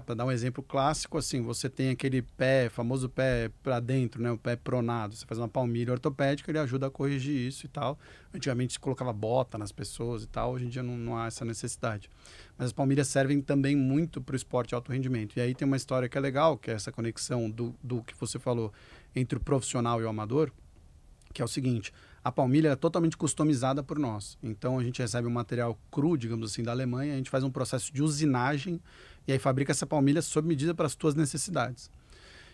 Para dar um exemplo clássico, assim, você tem aquele famoso pé para dentro, né? O pé pronado. Você faz uma palmilha ortopédica, ele ajuda a corrigir isso e tal. Antigamente se colocava bota nas pessoas e tal, hoje em dia não há essa necessidade. Mas as palmilhas servem também muito para o esporte de alto rendimento. E aí tem uma história que é legal, que é essa conexão do que você falou entre o profissional e o amador, que é o seguinte: a palmilha é totalmente customizada por nós. Então, a gente recebe um material cru, digamos assim, da Alemanha, a gente faz um processo de usinagem e aí fabrica essa palmilha sob medida para as tuas necessidades.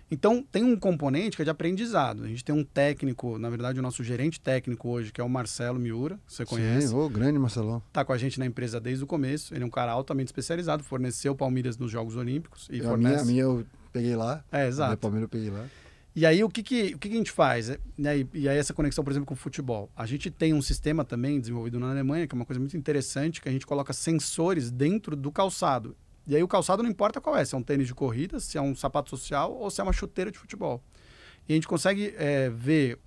Então, tem um componente que é de aprendizado. A gente tem um técnico, na verdade, o nosso gerente técnico hoje, que é o Marcelo Miura, que você conhece. Sim, grande Marcelão. Está com a gente na empresa desde o começo. Ele é um cara altamente especializado, forneceu palmilhas nos Jogos Olímpicos. E a minha eu peguei lá. Exato. A minha palmilha eu peguei lá. E aí, o que a gente faz? Né? E aí, essa conexão, por exemplo, com o futebol. A gente tem um sistema também desenvolvido na Alemanha, que é uma coisa muito interessante, que a gente coloca sensores dentro do calçado. E aí, o calçado não importa qual é, se é um tênis de corrida, se é um sapato social ou se é uma chuteira de futebol. E a gente consegue ver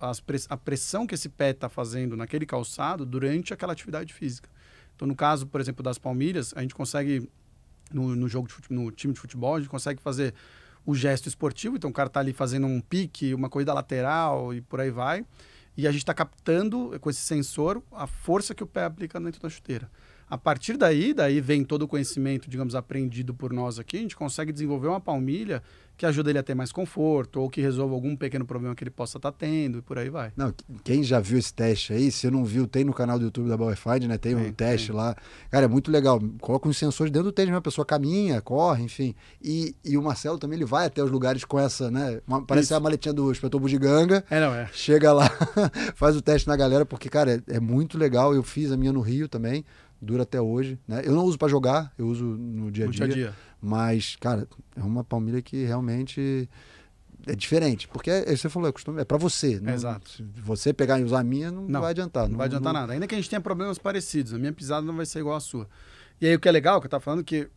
a pressão que esse pé está fazendo naquele calçado durante aquela atividade física. Então, no caso, por exemplo, das palmilhas, a gente consegue, no time de futebol, a gente consegue fazer o gesto esportivo, então o cara está ali fazendo um pique, uma corrida lateral e por aí vai, e a gente está captando com esse sensor a força que o pé aplica dentro da chuteira. A partir daí vem todo o conhecimento, digamos, aprendido por nós aqui, a gente consegue desenvolver uma palmilha que ajuda ele a ter mais conforto ou que resolva algum pequeno problema que ele possa estar tendo e por aí vai. Não, quem já viu esse teste aí, se não viu, tem no canal do YouTube da Bauerfeind, né? Tem um teste lá. Cara, é muito legal. Coloca uns sensores dentro do tênis, a pessoa caminha, corre, enfim. E o Marcelo também, ele vai até os lugares com essa, né? Parece a maletinha do Inspetor Bugiganga. Chega lá, faz o teste na galera, porque, cara, é muito legal. Eu fiz a minha no Rio também. Dura até hoje, né? Eu não uso para jogar, eu uso no dia a dia. Mas, cara, é uma palmilha que realmente é diferente. Porque você falou, é para você. Não, exato. Se você pegar e usar a minha, não vai adiantar. Não vai adiantar nada. Ainda que a gente tenha problemas parecidos, a minha pisada não vai ser igual à sua. E aí o que é legal, que eu estava falando, que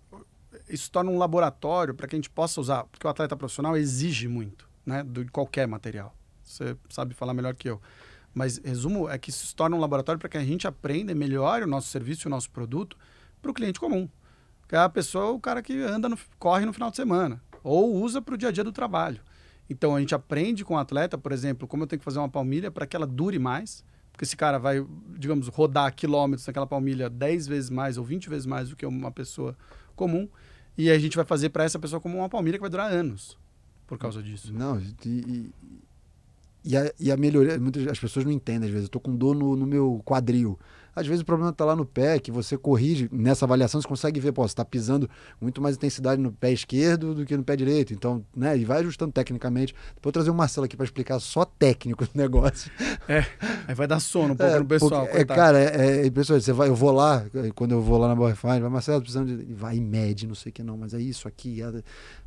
isso torna um laboratório para que a gente possa usar, porque o atleta profissional exige muito, né? De qualquer material. Você sabe falar melhor que eu. Mas, resumo, é que isso se torna um laboratório para que a gente aprenda e melhore o nosso serviço e o nosso produto para o cliente comum. Que é a pessoa, o cara que corre no final de semana, ou usa para o dia a dia do trabalho. Então, a gente aprende com o atleta, por exemplo, como eu tenho que fazer uma palmilha para que ela dure mais, porque esse cara vai, digamos, rodar quilômetros naquela palmilha 10 vezes mais ou 20 vezes mais do que uma pessoa comum, e a gente vai fazer para essa pessoa como uma palmilha que vai durar anos por causa disso. Não, e a melhoria, as pessoas não entendem às vezes. Eu tô com dor no meu quadril. Às vezes o problema está lá no pé, que você corrige. Nessa avaliação você consegue ver, você está pisando muito mais intensidade no pé esquerdo do que no pé direito. Então, né, e vai ajustando tecnicamente. Depois eu trazer o Marcelo aqui para explicar só técnico do negócio. Aí vai dar sono um pouco no pessoal. Cara, é impressionante. Eu vou lá, quando eu vou lá na Bauerfeind, vai, Marcelo, precisando de... Vai e mede, não sei o que não, mas é isso aqui.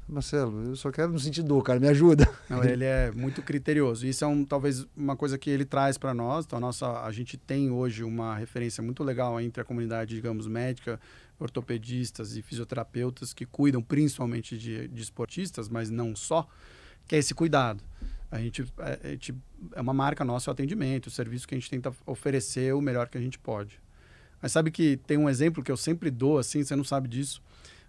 Marcelo, eu só quero não sentir dor, cara, me ajuda. Não, ele é muito criterioso. Isso é talvez uma coisa que ele traz para nós. Então, a gente tem hoje uma referência muito legal entre a comunidade, digamos, médica, ortopedistas e fisioterapeutas que cuidam principalmente de esportistas, mas não só, que é esse cuidado. A gente é uma marca nossa, o atendimento, o serviço que a gente tenta oferecer o melhor que a gente pode. Mas sabe que tem um exemplo que eu sempre dou, assim, você não sabe disso,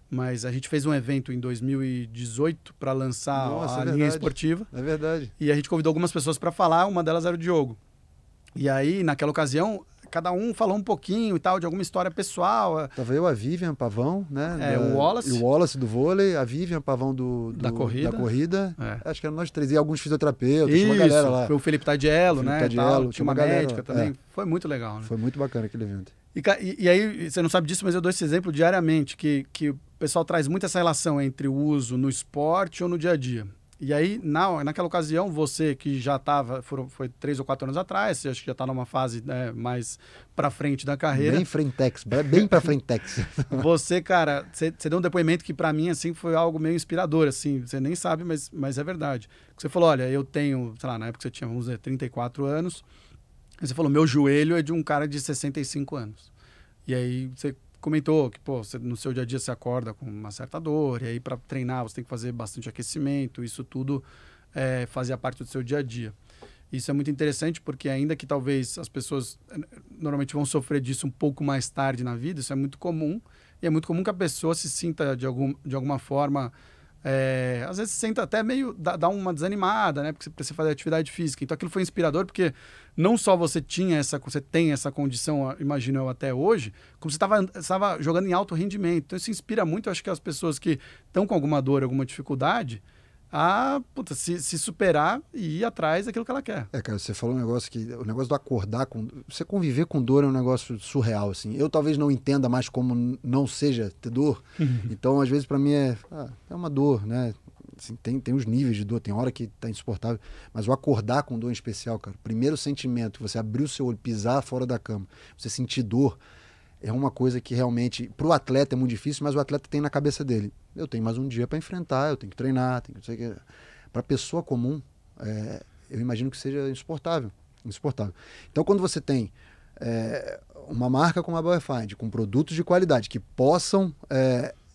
mas a gente fez um evento em 2018 para lançar a linha esportiva. É verdade. E a gente convidou algumas pessoas para falar, uma delas era o Diogo. E aí, naquela ocasião, cada um falou um pouquinho e tal, de alguma história pessoal. Tava eu, a Vivian Pavão, né? O Wallace. E o Wallace do vôlei, a Vivian Pavão da corrida. Acho que eram nós três. E alguns fisioterapeutas, tinha uma galera lá. Foi o Felipe Tadiello, né? Tinha uma médica lá. também. Foi muito legal, né? Foi muito bacana aquele evento. E aí, você não sabe disso, mas eu dou esse exemplo diariamente, que o pessoal traz muito essa relação entre o uso no esporte ou no dia a dia. E aí, naquela ocasião, você que já estava, foi 3 ou 4 anos atrás, você acha que já está numa fase, né, mais para frente da carreira. Bem frentex, bem para frentex. Você, cara, você deu um depoimento que para mim, assim, foi algo meio inspirador, assim, você nem sabe, mas é verdade. Você falou, olha, eu tenho, sei lá, na época você tinha, vamos dizer, 34 anos, e você falou, meu joelho é de um cara de 65 anos. E aí você comentou que, no seu dia a dia você acorda com uma certa dor, e aí para treinar você tem que fazer bastante aquecimento, isso tudo fazia parte do seu dia a dia. Isso é muito interessante porque ainda que talvez as pessoas normalmente vão sofrer disso um pouco mais tarde na vida, isso é muito comum, e é muito comum que a pessoa se sinta de alguma forma, às vezes se senta até meio, dá uma desanimada, né, porque você precisa fazer atividade física. Então aquilo foi inspirador porque não só você tem essa condição, imagino eu, até hoje, como você estava jogando em alto rendimento. Então isso inspira muito, eu acho que as pessoas que estão com alguma dor, alguma dificuldade, a se superar e ir atrás daquilo que ela quer. Cara, você falou um negócio o negócio do acordar, você conviver com dor é um negócio surreal, assim. Eu talvez não entenda mais como não seja ter dor, então às vezes para mim é uma dor, né? Assim, tem os níveis de dor, tem hora que tá insuportável, mas o acordar com dor em especial, cara, o primeiro sentimento, você abrir o seu olho, pisar fora da cama, você sentir dor, é uma coisa que realmente, pro atleta é muito difícil, mas o atleta tem na cabeça dele, eu tenho mais um dia para enfrentar, eu tenho que treinar, não sei o que. Pra pessoa comum, eu imagino que seja insuportável. Então quando você tem uma marca como a Bauerfeind, com produtos de qualidade que possam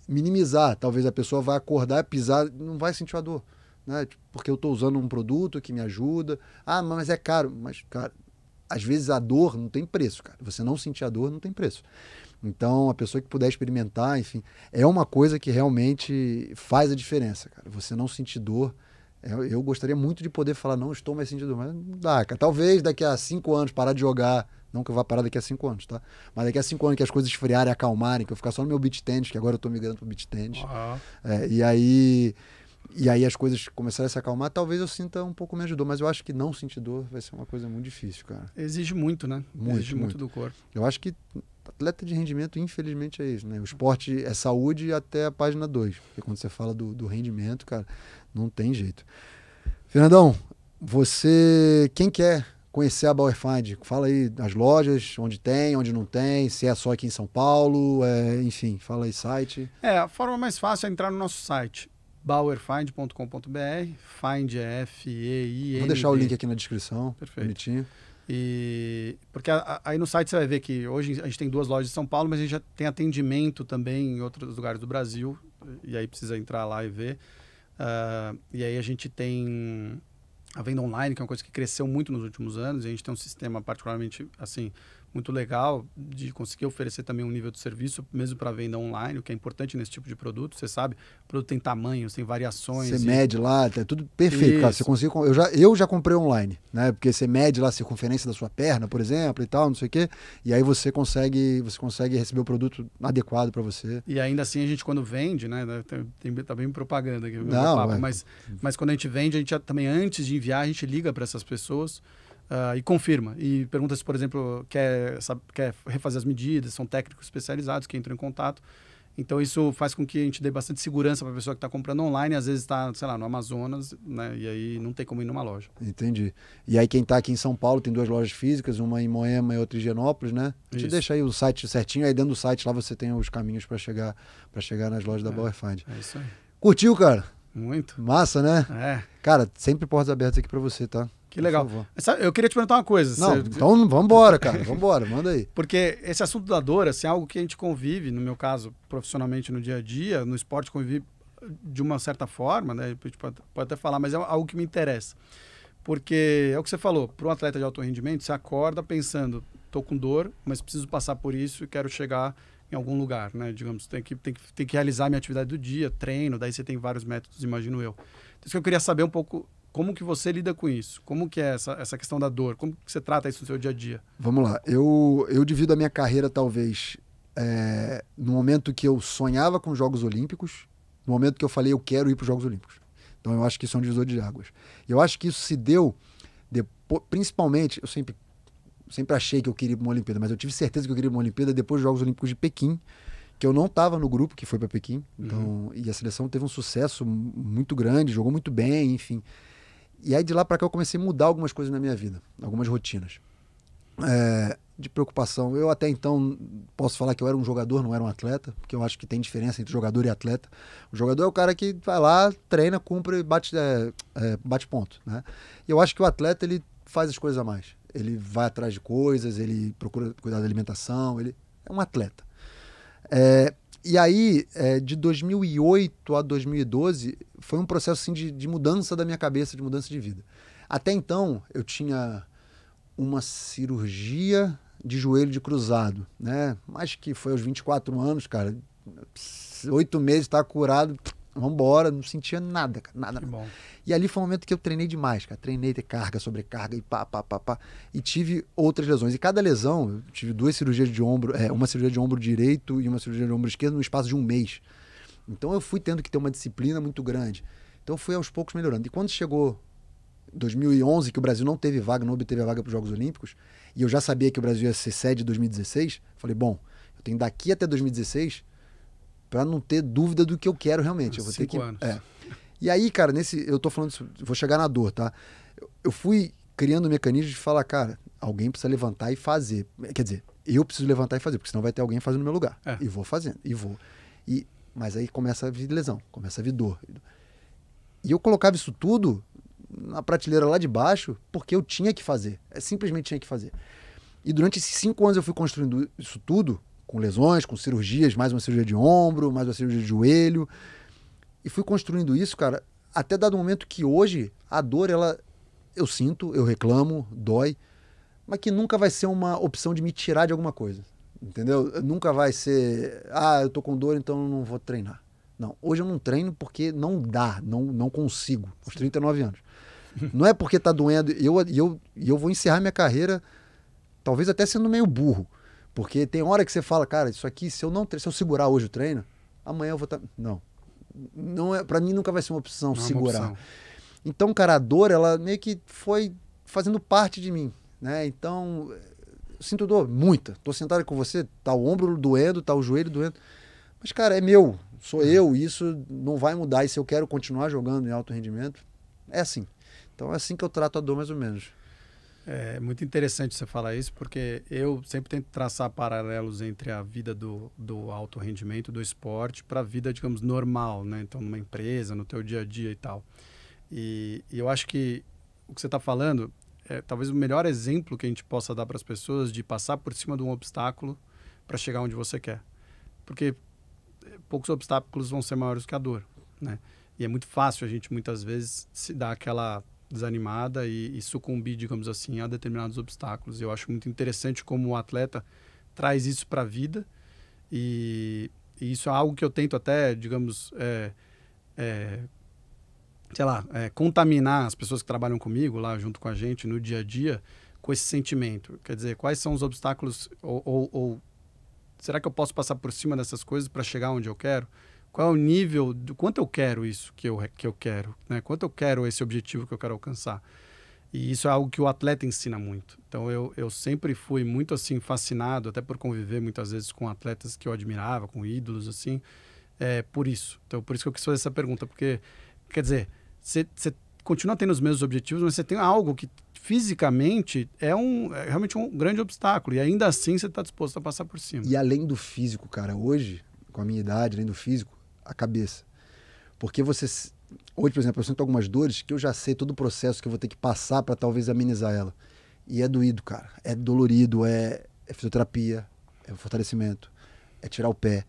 minimizar, talvez a pessoa vai acordar, pisar, não vai sentir a dor, né? Porque eu estou usando um produto que me ajuda. Mas é caro. Mas, cara, às vezes a dor não tem preço, cara. Você não sentir a dor não tem preço. Então, a pessoa que puder experimentar, enfim, é uma coisa que realmente faz a diferença, cara. Você não sentir dor. Eu gostaria muito de poder falar, não estou mais sentindo dor, mas não dá, cara. Talvez daqui a 5 anos parar de jogar, não que eu vá parar daqui a 5 anos, tá? Mas daqui a 5 anos que as coisas esfriarem, acalmarem, que eu ficar só no meu beach tennis, que agora eu tô migrando pro beach tennis. E aí as coisas começarem a se acalmar, talvez eu sinta um pouco menos de dor, mas eu acho que não sentir dor vai ser uma coisa muito difícil, cara. Exige muito, né? Exige muito do corpo. Eu acho que atleta de rendimento, infelizmente, é isso, né? O esporte é saúde até a página 2. Porque quando você fala do rendimento, cara, não tem jeito. Fernandão, quem quer conhecer a Bauerfeind, fala aí as lojas, onde tem, onde não tem, se é só aqui em São Paulo, enfim, fala aí site. A forma mais fácil é entrar no nosso site, bauerfeind.com.br, Find é F-E-I-N-D. Vou deixar o link aqui na descrição. Perfeito. Bonitinho. Porque aí no site você vai ver que hoje a gente tem 2 lojas em São Paulo, mas a gente já tem atendimento também em outros lugares do Brasil, e aí precisa entrar lá e ver. E aí a gente tem a venda online, que é uma coisa que cresceu muito nos últimos anos, e a gente tem um sistema particularmente assim muito legal de conseguir oferecer também um nível de serviço mesmo para venda online, o que é importante nesse tipo de produto. Você sabe, o produto tem tamanhos, tem variações. Você mede lá, é tudo perfeito, cara. Você consegue, eu já comprei online, né? Porque você mede lá a circunferência da sua perna, por exemplo, e tal, não sei o quê, e aí você consegue receber o produto adequado para você. E ainda assim a gente quando vende, né? Tá bem propaganda aqui, não, papo, mas quando a gente vende, a gente também antes de enviar, a gente liga para essas pessoas. E confirma, e pergunta se, por exemplo, quer refazer as medidas, são técnicos especializados que entram em contato. Então isso faz com que a gente dê bastante segurança para a pessoa que está comprando online, às vezes está, sei lá, no Amazonas, né, e aí não tem como ir numa loja. Entendi. E aí quem está aqui em São Paulo tem 2 lojas físicas, uma em Moema e outra em Higienópolis, né? Te deixa aí o site certinho, aí dentro do site lá você tem os caminhos para chegar nas lojas da Bauerfeind. É isso aí. Curtiu, cara? Muito. Massa, né? Cara, sempre portas abertas aqui para você, tá? Que legal. Eu queria te perguntar uma coisa. Então vamos embora, cara. Vamos embora, manda aí. Porque esse assunto da dor, assim, é algo que a gente convive, no meu caso, profissionalmente no dia a dia, no esporte convive de uma certa forma, né? A gente pode até falar, mas é algo que me interessa. Porque é o que você falou, para um atleta de alto rendimento, você acorda pensando, estou com dor, mas preciso passar por isso e quero chegar em algum lugar, né? Digamos, tem que realizar minha atividade do dia, treino, daí você tem vários métodos, imagino eu. Então, eu queria saber um pouco como que você lida com isso? Como que é essa questão da dor? Como que você trata isso no seu dia a dia? Vamos lá. Eu divido a minha carreira, talvez, no momento que eu sonhava com os Jogos Olímpicos, no momento que eu falei, eu quero ir para os Jogos Olímpicos. Então, eu acho que isso é um divisor de águas. Eu acho que isso se deu, principalmente, eu sempre achei que eu queria ir para uma Olimpíada, mas eu tive certeza que eu queria ir para uma Olimpíada depois dos Jogos Olímpicos de Pequim, que eu não estava no grupo que foi para Pequim. Então, e a seleção teve um sucesso muito grande, jogou muito bem, enfim. E aí de lá para cá eu comecei a mudar algumas coisas na minha vida, algumas rotinas de preocupação. Eu até então posso falar que eu era um jogador, não era um atleta, porque eu acho que tem diferença entre jogador e atleta. O jogador é o cara que vai lá, treina, cumpre, bate ponto, né? E eu acho que o atleta, ele faz as coisas a mais. Ele vai atrás de coisas, ele procura cuidar da alimentação, ele é um atleta. E aí, de 2008 a 2012, foi um processo assim, de mudança da minha cabeça, de mudança de vida. Até então, eu tinha uma cirurgia de joelho de cruzado, né? Acho que foi aos 24 anos, cara. 8 meses, estava curado, vamos embora, não sentia nada, cara, nada. Bom. E ali foi um momento que eu treinei demais, cara. Treinei ter carga, sobrecarga e pá. E tive outras lesões. E cada lesão, eu tive 2 cirurgias de ombro, uma cirurgia de ombro direito e uma cirurgia de ombro esquerdo no espaço de 1 mês. Então eu fui tendo que ter uma disciplina muito grande. Então eu fui aos poucos melhorando. E quando chegou 2011, que o Brasil não teve vaga, não obteve a vaga para os Jogos Olímpicos, e eu já sabia que o Brasil ia ser sede em 2016, falei, bom, eu tenho daqui até 2016 para não ter dúvida do que eu quero realmente. Eu vou ter que... 5 anos. E aí, cara, eu tô falando isso, vou chegar na dor, tá? Eu fui criando um mecanismo de falar, cara, alguém precisa levantar e fazer. Quer dizer, eu preciso levantar e fazer, porque senão vai ter alguém fazendo no meu lugar. E vou fazendo, e vou. Mas aí começa a vir lesão, começa a vir dor. E eu colocava isso tudo na prateleira lá de baixo, porque eu tinha que fazer. Simplesmente tinha que fazer. E durante esses 5 anos eu fui construindo isso tudo, com lesões, com cirurgias, mais uma cirurgia de ombro, mais uma cirurgia de joelho. E fui construindo isso, cara, até dado um momento que hoje a dor, eu sinto, eu reclamo, dói, mas que nunca vai ser uma opção de me tirar de alguma coisa. entendeu? Nunca vai ser, eu tô com dor, então eu não vou treinar. Não, hoje eu não treino porque não dá, não consigo, aos 39 anos. Não é porque tá doendo, e eu vou encerrar minha carreira, talvez até sendo meio burro, porque tem hora que você fala, cara, isso aqui, se eu segurar hoje o treino, amanhã eu vou estar... Não é, pra mim nunca vai ser uma opção Não é uma segurar. opção. Então, cara, a dor, ela meio que foi fazendo parte de mim, né? Então, eu sinto dor, muita. Tô sentado com você, tá o ombro doendo, tá o joelho doendo. Mas, cara, é meu, sou eu, e isso não vai mudar. E se eu quero continuar jogando em alto rendimento, é assim. Então, é assim que eu trato a dor, mais ou menos. É muito interessante você falar isso, porque eu sempre tento traçar paralelos entre a vida do alto rendimento, do esporte, para a vida, digamos, normal, né? Então, numa empresa, no teu dia a dia e tal. E eu acho que o que você está falando é talvez o melhor exemplo que a gente possa dar para as pessoas de passar por cima de um obstáculo para chegar onde você quer. Porque poucos obstáculos vão ser maiores que a dor, né? E é muito fácil a gente, muitas vezes, se dar aquela desanimada e sucumbir, digamos assim, a determinados obstáculos. Eu acho muito interessante como o atleta traz isso para a vida e isso é algo que eu tento até, digamos, contaminar as pessoas que trabalham comigo lá junto com a gente no dia a dia com esse sentimento. Quer dizer, quais são os obstáculos ou será que eu posso passar por cima dessas coisas para chegar onde eu quero? Qual é o nível, do quanto eu quero isso que eu quero, né? Quanto eu quero esse objetivo que eu quero alcançar? E isso é algo que o atleta ensina muito. Então, eu sempre fui muito, assim, fascinado, até por conviver muitas vezes com atletas que eu admirava, com ídolos, assim, por isso. Então, por isso que eu quis fazer essa pergunta, porque, quer dizer, você continua tendo os mesmos objetivos, mas você tem algo que fisicamente é realmente um grande obstáculo, e ainda assim você está disposto a passar por cima. E além do físico, cara, hoje, com a minha idade, além do físico, a cabeça. Porque hoje, por exemplo, eu sinto algumas dores que eu já sei todo o processo que eu vou ter que passar para talvez amenizar ela. E é doído, cara. É dolorido, é fisioterapia, é fortalecimento, é tirar o pé.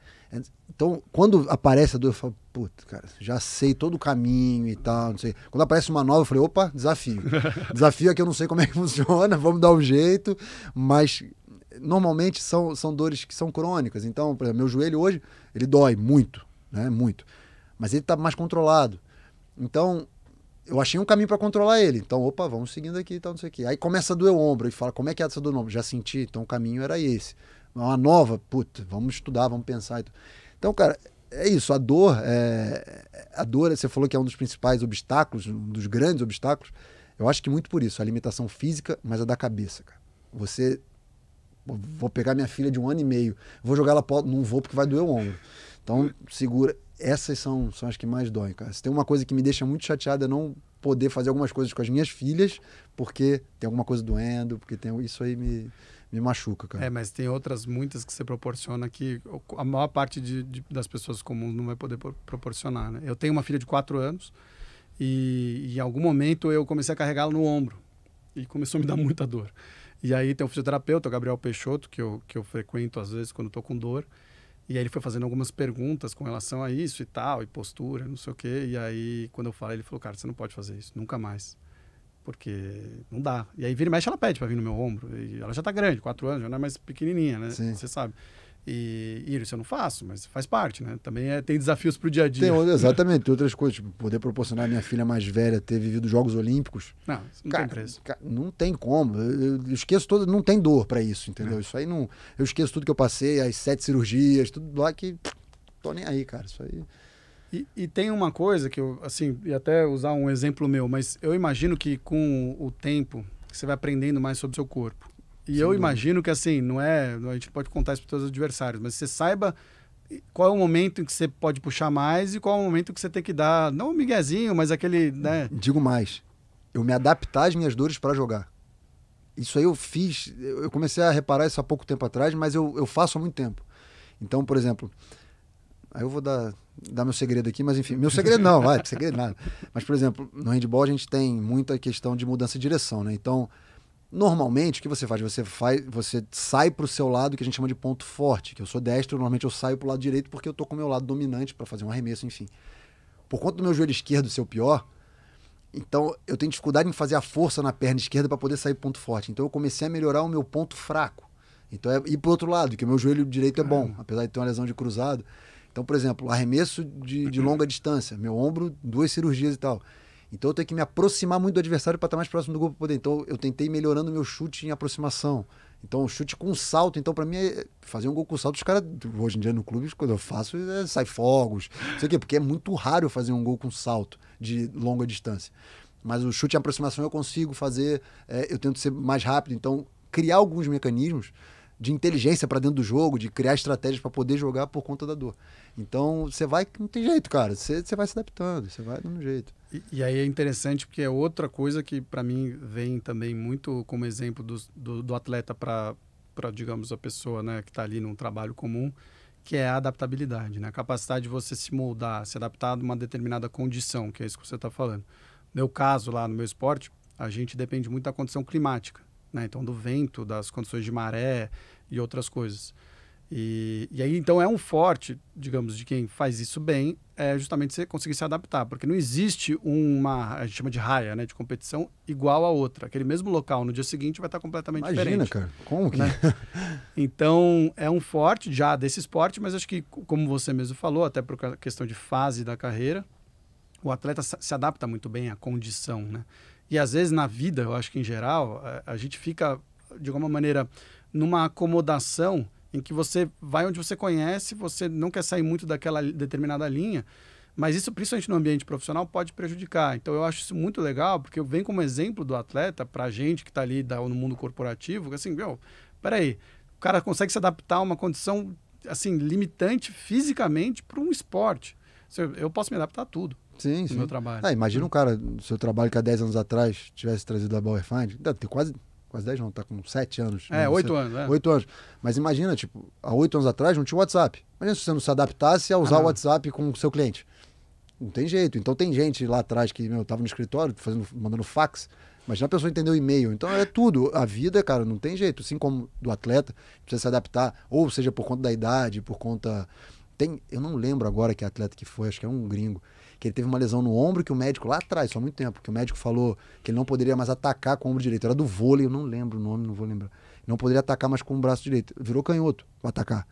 Então, quando aparece a dor, eu falo, puta, cara, já sei todo o caminho e tal, não sei. Quando aparece uma nova, eu falei, opa, desafio. Desafio é que eu não sei como é que funciona, vamos dar um jeito, mas normalmente são dores que são crônicas. Então, por exemplo, meu joelho hoje, ele dói muito, né? Muito. Mas ele está mais controlado. Então, eu achei um caminho para controlar ele. Então, opa, vamos seguindo aqui e tal, não sei o quê. Aí começa a doer o ombro e fala, como é que é essa dor no ombro? Já senti, então o caminho era esse. Uma nova, puta, vamos estudar, vamos pensar. Então, cara, é isso. A dor, você falou que é um dos principais obstáculos, um dos grandes obstáculos. Eu acho que muito por isso, a limitação física, mas a da cabeça, cara. Vou pegar minha filha de 1 ano e meio, vou jogar ela, não vou porque vai doer o ombro. Então, segura. Essas são as que mais doem, cara. Se tem uma coisa que me deixa muito chateado é não poder fazer algumas coisas com as minhas filhas, porque tem alguma coisa doendo, porque isso aí me machuca, cara. Mas tem outras muitas que você proporciona que a maior parte das pessoas comuns não vai poder proporcionar, né? Eu tenho uma filha de 4 anos e em algum momento eu comecei a carregá-la no ombro e começou a me dar muita dor. E aí tem um fisioterapeuta, o Gabriel Peixoto, que eu frequento às vezes quando estou com dor. E aí ele foi fazendo algumas perguntas com relação a isso e tal, e postura, não sei o quê. E aí, quando eu falei, ele falou, cara, você não pode fazer isso, nunca mais. Porque não dá. E aí, vira e mexe, ela pede pra vir no meu ombro. E ela já tá grande, 4 anos, já não é mais pequenininha, né? Sim. Você sabe. E isso eu não faço, mas faz parte, né? Também tem desafios pro dia a dia. Exatamente, tem outras coisas. Tipo, poder proporcionar a minha filha mais velha ter vivido Jogos Olímpicos. Não, isso não tem preço. Não tem como. Eu esqueço todo, não tem dor pra isso, entendeu? Isso aí não. Eu esqueço tudo que eu passei, as 7 cirurgias, tudo lá que tô nem aí, cara. Isso aí. E tem uma coisa que eu, assim, e até usar um exemplo meu, mas eu imagino que com o tempo você vai aprendendo mais sobre o seu corpo. E eu imagino que, assim, a gente pode contar isso para todos os adversários, mas você saiba qual é o momento em que você pode puxar mais e qual é o momento que você tem que dar, não um miguezinho, mas aquele, né? Digo mais, eu me adaptar às minhas dores para jogar. Isso aí eu fiz, eu comecei a reparar isso há pouco tempo atrás, mas eu faço há muito tempo. Então, por exemplo, aí eu vou dar meu segredo aqui, mas enfim, meu segredo não, segredo nada. Mas, por exemplo, no handball a gente tem muita questão de mudança de direção, né? Então, normalmente, o que você faz? Você sai para o seu lado, que a gente chama de ponto forte, que eu sou destro, normalmente eu saio para o lado direito porque eu tô com o meu lado dominante para fazer um arremesso, enfim. Por conta do meu joelho esquerdo ser o pior, então eu tenho dificuldade em fazer a força na perna esquerda para poder sair pro ponto forte. Então eu comecei a melhorar o meu ponto fraco. Então, e pro outro lado, que o meu joelho direito é bom, apesar de ter uma lesão de cruzado. Então, por exemplo, arremesso de longa distância, meu ombro, 2 cirurgias e tal. Então, eu tenho que me aproximar muito do adversário para estar mais próximo do gol para poder. Então, eu tentei melhorando meu chute em aproximação. Então, o chute com salto. Então, para mim, fazer um gol com salto, os caras, hoje em dia no clube, quando eu faço, sai fogos. Não sei o quê, porque é muito raro eu fazer um gol com salto de longa distância. Mas o chute em aproximação eu consigo fazer, eu tento ser mais rápido. Então, criar alguns mecanismos de inteligência para dentro do jogo, de criar estratégias para poder jogar por conta da dor. Então, você vai, não tem jeito, cara. Você vai se adaptando, você vai dando jeito. E aí é interessante porque é outra coisa que para mim vem também muito como exemplo do atleta para, digamos, a pessoa, né, que está ali num trabalho comum, que é a adaptabilidade, né? A capacidade de você se moldar, se adaptar a uma determinada condição, que é isso que você está falando. No meu caso, lá no meu esporte, a gente depende muito da condição climática, né? Então, do vento, das condições de maré e outras coisas. E aí, então, é um forte, digamos, de quem faz isso bem, é justamente você conseguir se adaptar, porque não existe a gente chama de raia, né, de competição, igual a outra. Aquele mesmo local, no dia seguinte, vai estar completamente diferente. Imagina, cara, como que... Né? Então, é um forte já desse esporte, mas acho que, como você mesmo falou, até por questão de fase da carreira, o atleta se adapta muito bem à condição, né? E, às vezes, na vida, eu acho que, em geral, a gente fica, de alguma maneira, numa acomodação em que você vai onde você conhece, você não quer sair muito daquela determinada linha, mas isso, principalmente no ambiente profissional, pode prejudicar. Então, eu acho isso muito legal, porque eu venho como exemplo do atleta para a gente que está ali no mundo corporativo, que assim, peraí, o cara consegue se adaptar a uma condição, assim, limitante fisicamente para um esporte. Eu posso me adaptar a tudo. Sim, no meu trabalho. Imagina um cara do seu trabalho que há 10 anos atrás tivesse trazido a Bauer Find, tem quase 10 não, tá com 7 anos. 8 anos. 8 anos. Mas imagina, tipo, há 8 anos atrás não tinha WhatsApp. Imagina se você não se adaptasse a usar o WhatsApp com o seu cliente. Não tem jeito. Então tem gente lá atrás que, tava no escritório mandando fax. Imagina a pessoa entender o e-mail. Então é tudo. A vida, cara, não tem jeito. Assim como do atleta, precisa se adaptar. Ou seja, por conta da idade, por conta... Eu não lembro agora que atleta que foi, acho que é um gringo, que ele teve uma lesão no ombro que o médico, lá atrás, só há muito tempo, que o médico falou que ele não poderia mais atacar com o ombro direito. Era do vôlei, eu não lembro o nome, não vou lembrar. Não poderia atacar mais com o braço direito. Virou canhoto para atacar.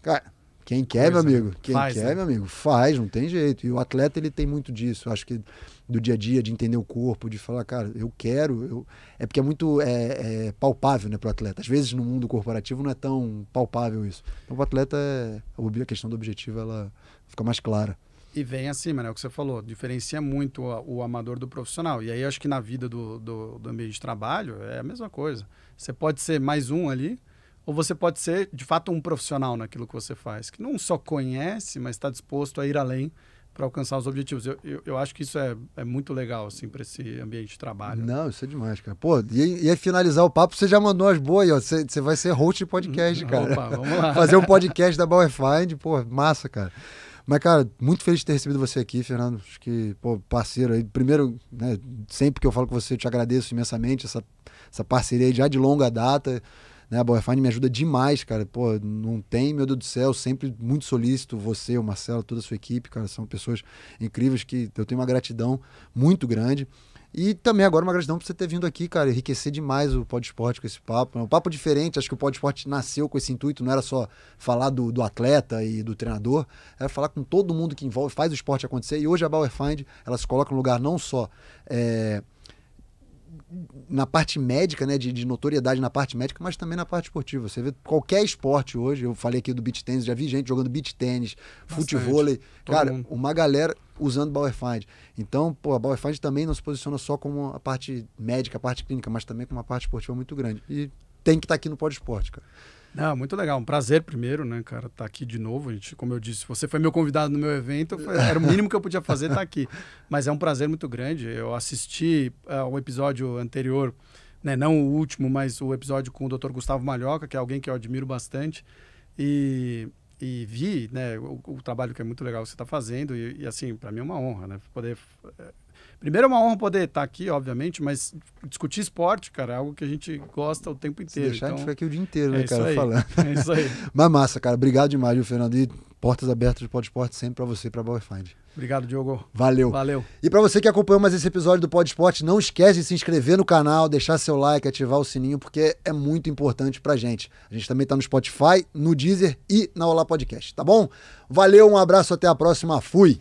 Cara, quem quer, meu amigo, meu amigo, faz, não tem jeito. E o atleta, ele tem muito disso. Eu acho que do dia a dia, de entender o corpo, de falar, cara, eu quero. É porque é muito palpável, né, pro atleta. Às vezes no mundo corporativo não é tão palpável isso. Então, pro atleta, a questão do objetivo, ela fica mais clara. E vem acima, né? O que você falou, diferencia muito o amador do profissional. E aí, acho que na vida do ambiente de trabalho é a mesma coisa. Você pode ser mais um ali, ou você pode ser, de fato, um profissional naquilo que você faz, que não só conhece, mas está disposto a ir além para alcançar os objetivos. Eu acho que isso é muito legal, assim, para esse ambiente de trabalho. Não, isso é demais, cara. Pô, e aí finalizar o papo, você já mandou as boas, ó. Você vai ser host de podcast, cara. Opa, vamos lá. Fazer um podcast da Bauer Find, pô, massa, cara. Mas, cara, muito feliz de ter recebido você aqui, Fernando. Acho que, pô, parceiro aí. Primeiro, né, sempre que eu falo com você, eu te agradeço imensamente essa parceria aí já de longa data. Né, a Bauer Find me ajuda demais, cara. Pô, não tem, meu Deus do céu, sempre muito solícito. Você, o Marcelo, toda a sua equipe, cara, são pessoas incríveis que eu tenho uma gratidão muito grande. E também agora uma gratidão por você ter vindo aqui, cara, enriquecer demais o Pod Esporte com esse papo. É um papo diferente, acho que o Pod Esporte nasceu com esse intuito, não era só falar do atleta e do treinador, era falar com todo mundo que envolve, faz o esporte acontecer. E hoje a Bauer Find, ela se coloca no lugar não só na parte médica, né, de notoriedade na parte médica, mas também na parte esportiva. Você vê qualquer esporte hoje, eu falei aqui do beach tênis, já vi gente jogando beach tênis, futevôlei, cara, uma galera usando Bauer Find. Então, pô, a Bauer Find também não se posiciona só como a parte médica, a parte clínica, mas também com uma parte esportiva muito grande. E tem que estar aqui no Pod Esporte, cara. Não, muito legal. Um prazer primeiro, né, cara, estar aqui de novo. Como eu disse, você foi meu convidado no meu evento, era o mínimo que eu podia fazer estar aqui. Mas é um prazer muito grande. Eu assisti o episódio anterior, né, não o último, mas o episódio com o Dr. Gustavo Malhoca, que é alguém que eu admiro bastante. E vi, né, o trabalho que é muito legal que você está fazendo. E assim, para mim é uma honra, né, poder Primeiro é uma honra poder estar aqui, obviamente, mas discutir esporte, cara, é algo que a gente gosta o tempo inteiro. Se deixar, então, a gente fica aqui o dia inteiro, né, cara, aí, falando. É isso aí. Mas massa, cara. Obrigado demais, viu, Fernando? E portas abertas do PodSport sempre pra você, pra Powerfind. Obrigado, Diogo. Valeu. Valeu. E pra você que acompanhou mais esse episódio do PodSport, não esquece de se inscrever no canal, deixar seu like, ativar o sininho, porque é muito importante pra gente. A gente também tá no Spotify, no Deezer e na Olá Podcast, tá bom? Valeu, um abraço, até a próxima. Fui!